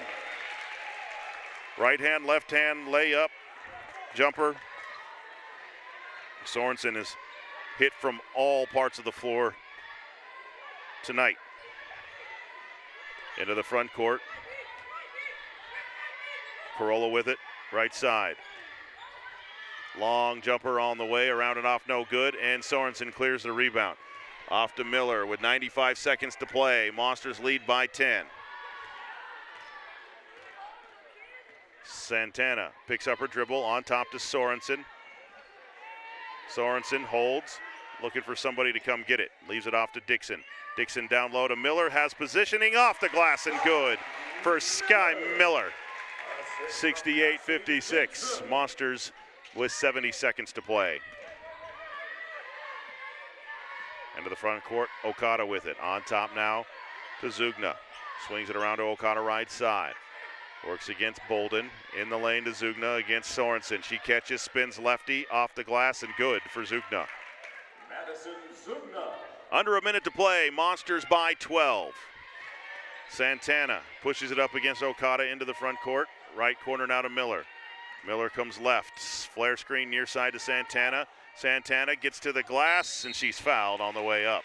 Right hand, left hand, layup, jumper. Sorensen is hit from all parts of the floor tonight. Into the front court. Corolla with it, right side. Long jumper on the way, around and off, no good, and Sorensen clears the rebound. Off to Miller with 95 seconds to play. Monsters lead by 10. Santana picks up her dribble, on top to Sorensen. Sorensen holds, looking for somebody to come get it. Leaves it off to Dixon. Dixon down low to Miller, has positioning off the glass and good for Sky Miller. 68-56, Monsters with 70 seconds to play. Into the front court, Okada with it. On top now to Zugna. Swings it around to Okada right side. Works against Bolden. In the lane to Zugna against Sorensen. She catches, spins lefty, off the glass, and good for Zugna. Madison Zugna. Under a minute to play, Monsters by 12. Santana pushes it up against Okada into the front court. Right corner now to Miller. Miller comes left. Flare screen near side to Santana. Santana gets to the glass, and she's fouled on the way up.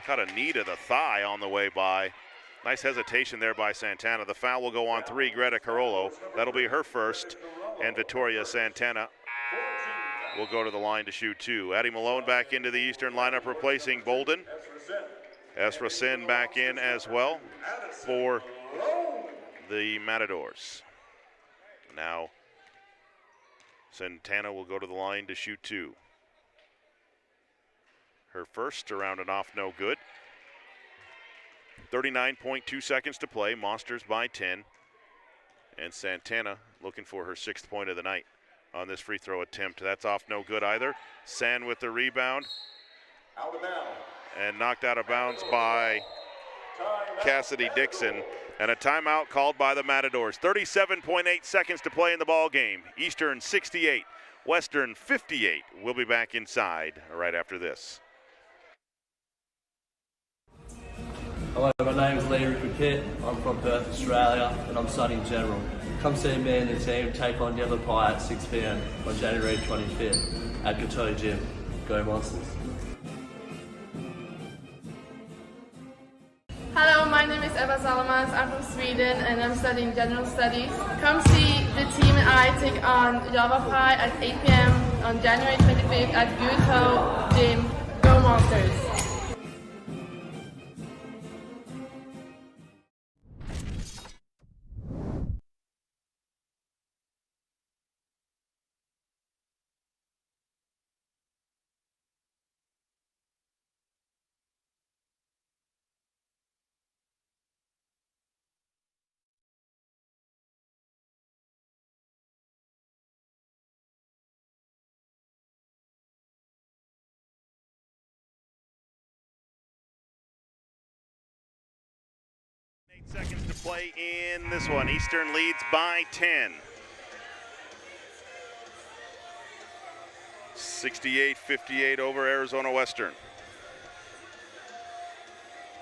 Caught a knee to the thigh on the way by. Nice hesitation there by Santana. The foul will go on 3, Greta Carollo. That'll be her first. And Victoria Santana will go to the line to shoot 2. Addie Malone back into the Eastern lineup, replacing Bolden. Esra Sin back in as well for the Matadors. Now Santana will go to the line to shoot 2. Her first, around and off, no good. 39.2 seconds to play. Monsters by 10. And Santana looking for her 6th point of the night on this free throw attempt. That's off, no good either. San with the rebound. Out of bounds. And knocked out of bounds by Cassidy Dixon. And a timeout called by the Matadors. 37.8 seconds to play in the ball game. Eastern 68, Western 58. We'll be back inside right after this. Hello, my name is Lee Pitt. I'm from Perth, Australia, and I'm studying general. Come see me and the team take on Yellow Pie at 6 p.m. on January 25th at KATO Gym. Go Monsters. Hello, my name is Eva Salamans. I'm from Sweden and I'm studying general studies. Come see the team and I take on Java Pie at 8 p.m. on January 25th at KATO Gym. Go Monsters! Seconds to play in this one. Eastern leads by 10. 68-58 over Arizona Western.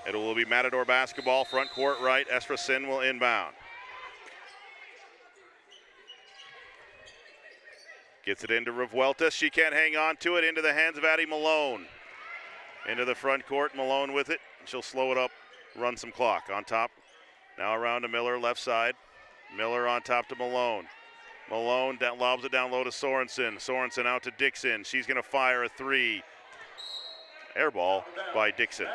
It will be Matador basketball, front court right. Esrasin will inbound. Gets it into Revueltas. She can't hang on to it. Into the hands of Addie Malone. Into the front court. Malone with it. She'll slow it up, run some clock. On top. Now around to Miller, left side. Miller on top to Malone. Malone lobs it down low to Sorensen. Sorensen out to Dixon. She's going to fire a three. Air ball by Dixon.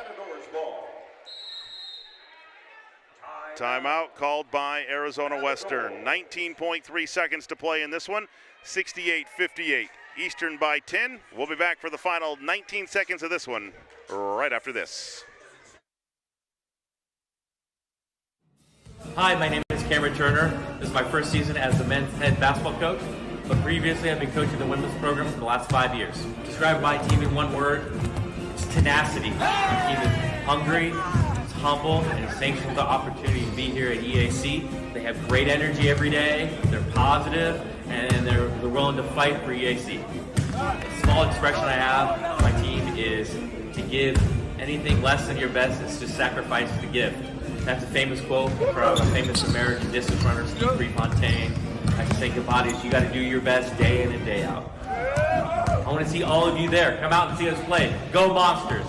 Timeout called by Arizona Western. 19.3 seconds to play in this one. 68-58. Eastern by 10. We'll be back for the final 19 seconds of this one right after this. Hi, my name is Cameron Turner. This is my first season as the men's head basketball coach, but previously I've been coaching the women's program for the last 5 years. Describe my team in one word, it's tenacity. My team is hungry, it's humble, and it's thankful for the opportunity to be here at EAC. They have great energy every day, they're positive, and they're willing to fight for EAC. A small expression I have, my team is to give anything less than your best is to sacrifice the gift. That's a famous quote from a famous American distance runner, Steve Prefontaine. I can say about it is you got to do your best day in and day out. I want to see all of you there. Come out and see us play. Go Monsters!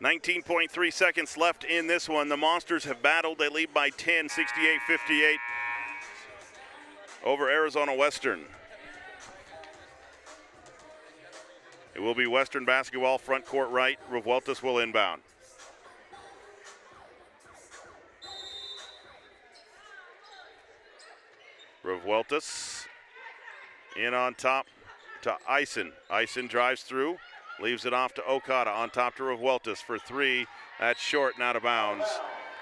.3 seconds left in this one. The Monsters have battled. They lead by 10, 68-58 over Arizona Western. It will be Western basketball, front court right. Revueltas will inbound. Revueltas in on top to Eisen. Eisen drives through. Leaves it off to Okada, on top to Revueltas for three. That's short and out of bounds.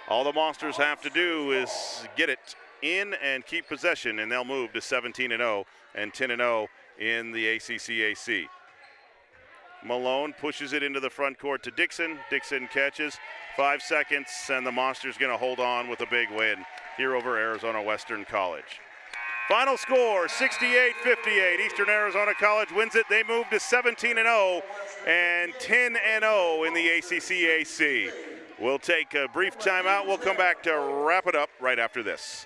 All the Monsters have to do is get it in and keep possession, and they'll move to 17-0 and 10-0 in the ACCAC. Malone pushes it into the front court to Dixon. Dixon catches. 5 seconds, and the Monsters going to hold on with a big win here over Arizona Western College. Final score, 68-58. Eastern Arizona College wins it. They move to 17-0 and 10-0 in the ACCAC. We'll take a brief timeout. We'll come back to wrap it up right after this.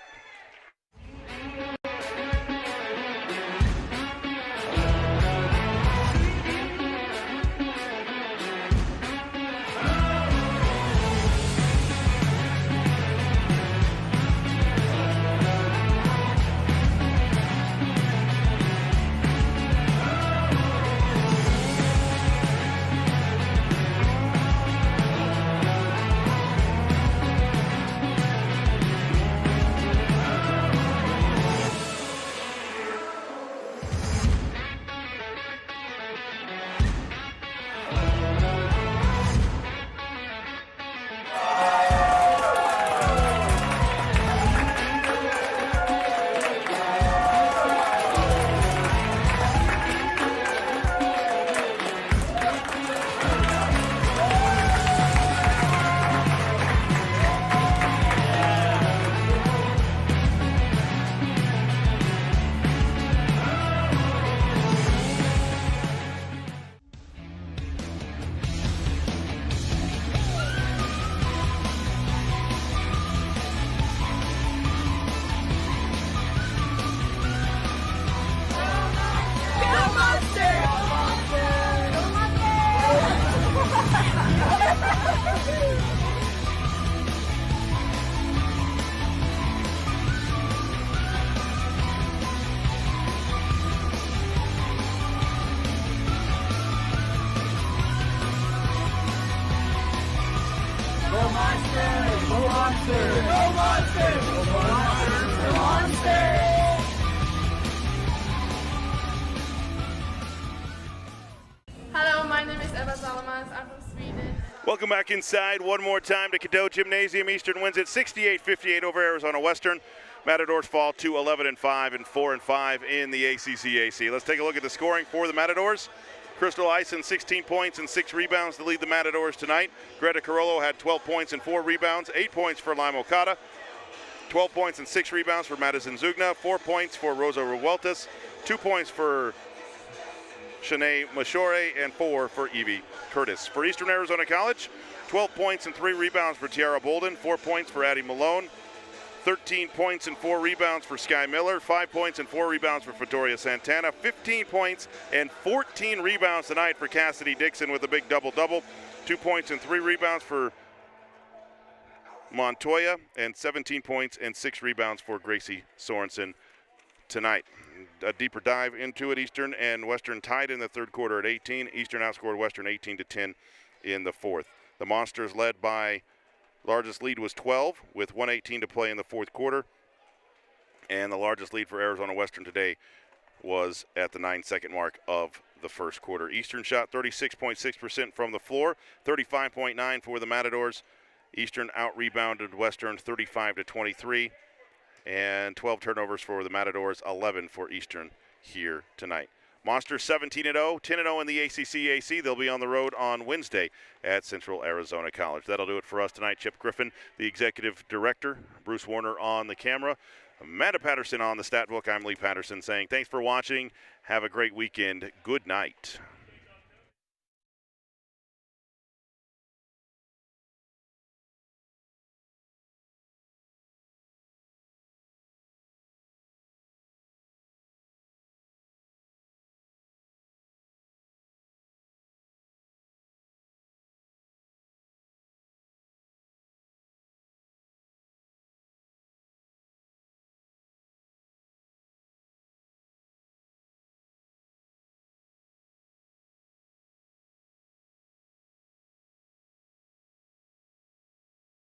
Hello, my name is Eva Salamans. I'm from Sweden. Welcome back inside one more time to KATO Gymnasium. Eastern wins it 68-58 over Arizona Western. Matadors fall to 11-5 and 4-5 in the ACCAC. Let's take a look at the scoring for the Matadors. Crystal Eisen, 16 points and 6 rebounds to lead the Matadors tonight. Greta Carollo had 12 points and 4 rebounds, 8 points for Lime Okada, 12 points and 6 rebounds for Madison Zugna, 4 points for Rosa Revueltas, 2 points for Shanae Mashore, and 4 for Evie Curtis. For Eastern Arizona College, 12 points and 3 rebounds for Tiara Bolden, 4 points for Addie Malone, 13 points and 4 rebounds for Sky Miller, 5 points and 4 rebounds for Victoria Santana, 15 points and 14 rebounds tonight for Cassidy Dixon with a big double-double, 2 points and 3 rebounds for Montoya, and 17 points and 6 rebounds for Gracie Sorensen tonight. A deeper dive into it, Eastern and Western tied in the third quarter at 18. Eastern outscored Western 18-10 in the fourth. The Monsters led by largest lead was 12 with 1:18 to play in the fourth quarter. And the largest lead for Arizona Western today was at the 9-second mark of the first quarter. Eastern shot 36.6% from the floor, 35.9% for the Matadors. Eastern out-rebounded Western 35-23. And 12 turnovers for the Matadors, 11 for Eastern here tonight. Monsters 17-0, 10-0 in the ACCAC. They'll be on the road on Wednesday at Central Arizona College. That'll do it for us tonight. Chip Griffin, the executive director, Bruce Warner on the camera, Amanda Patterson on the stat book. I'm Lee Patterson saying thanks for watching. Have a great weekend. Good night.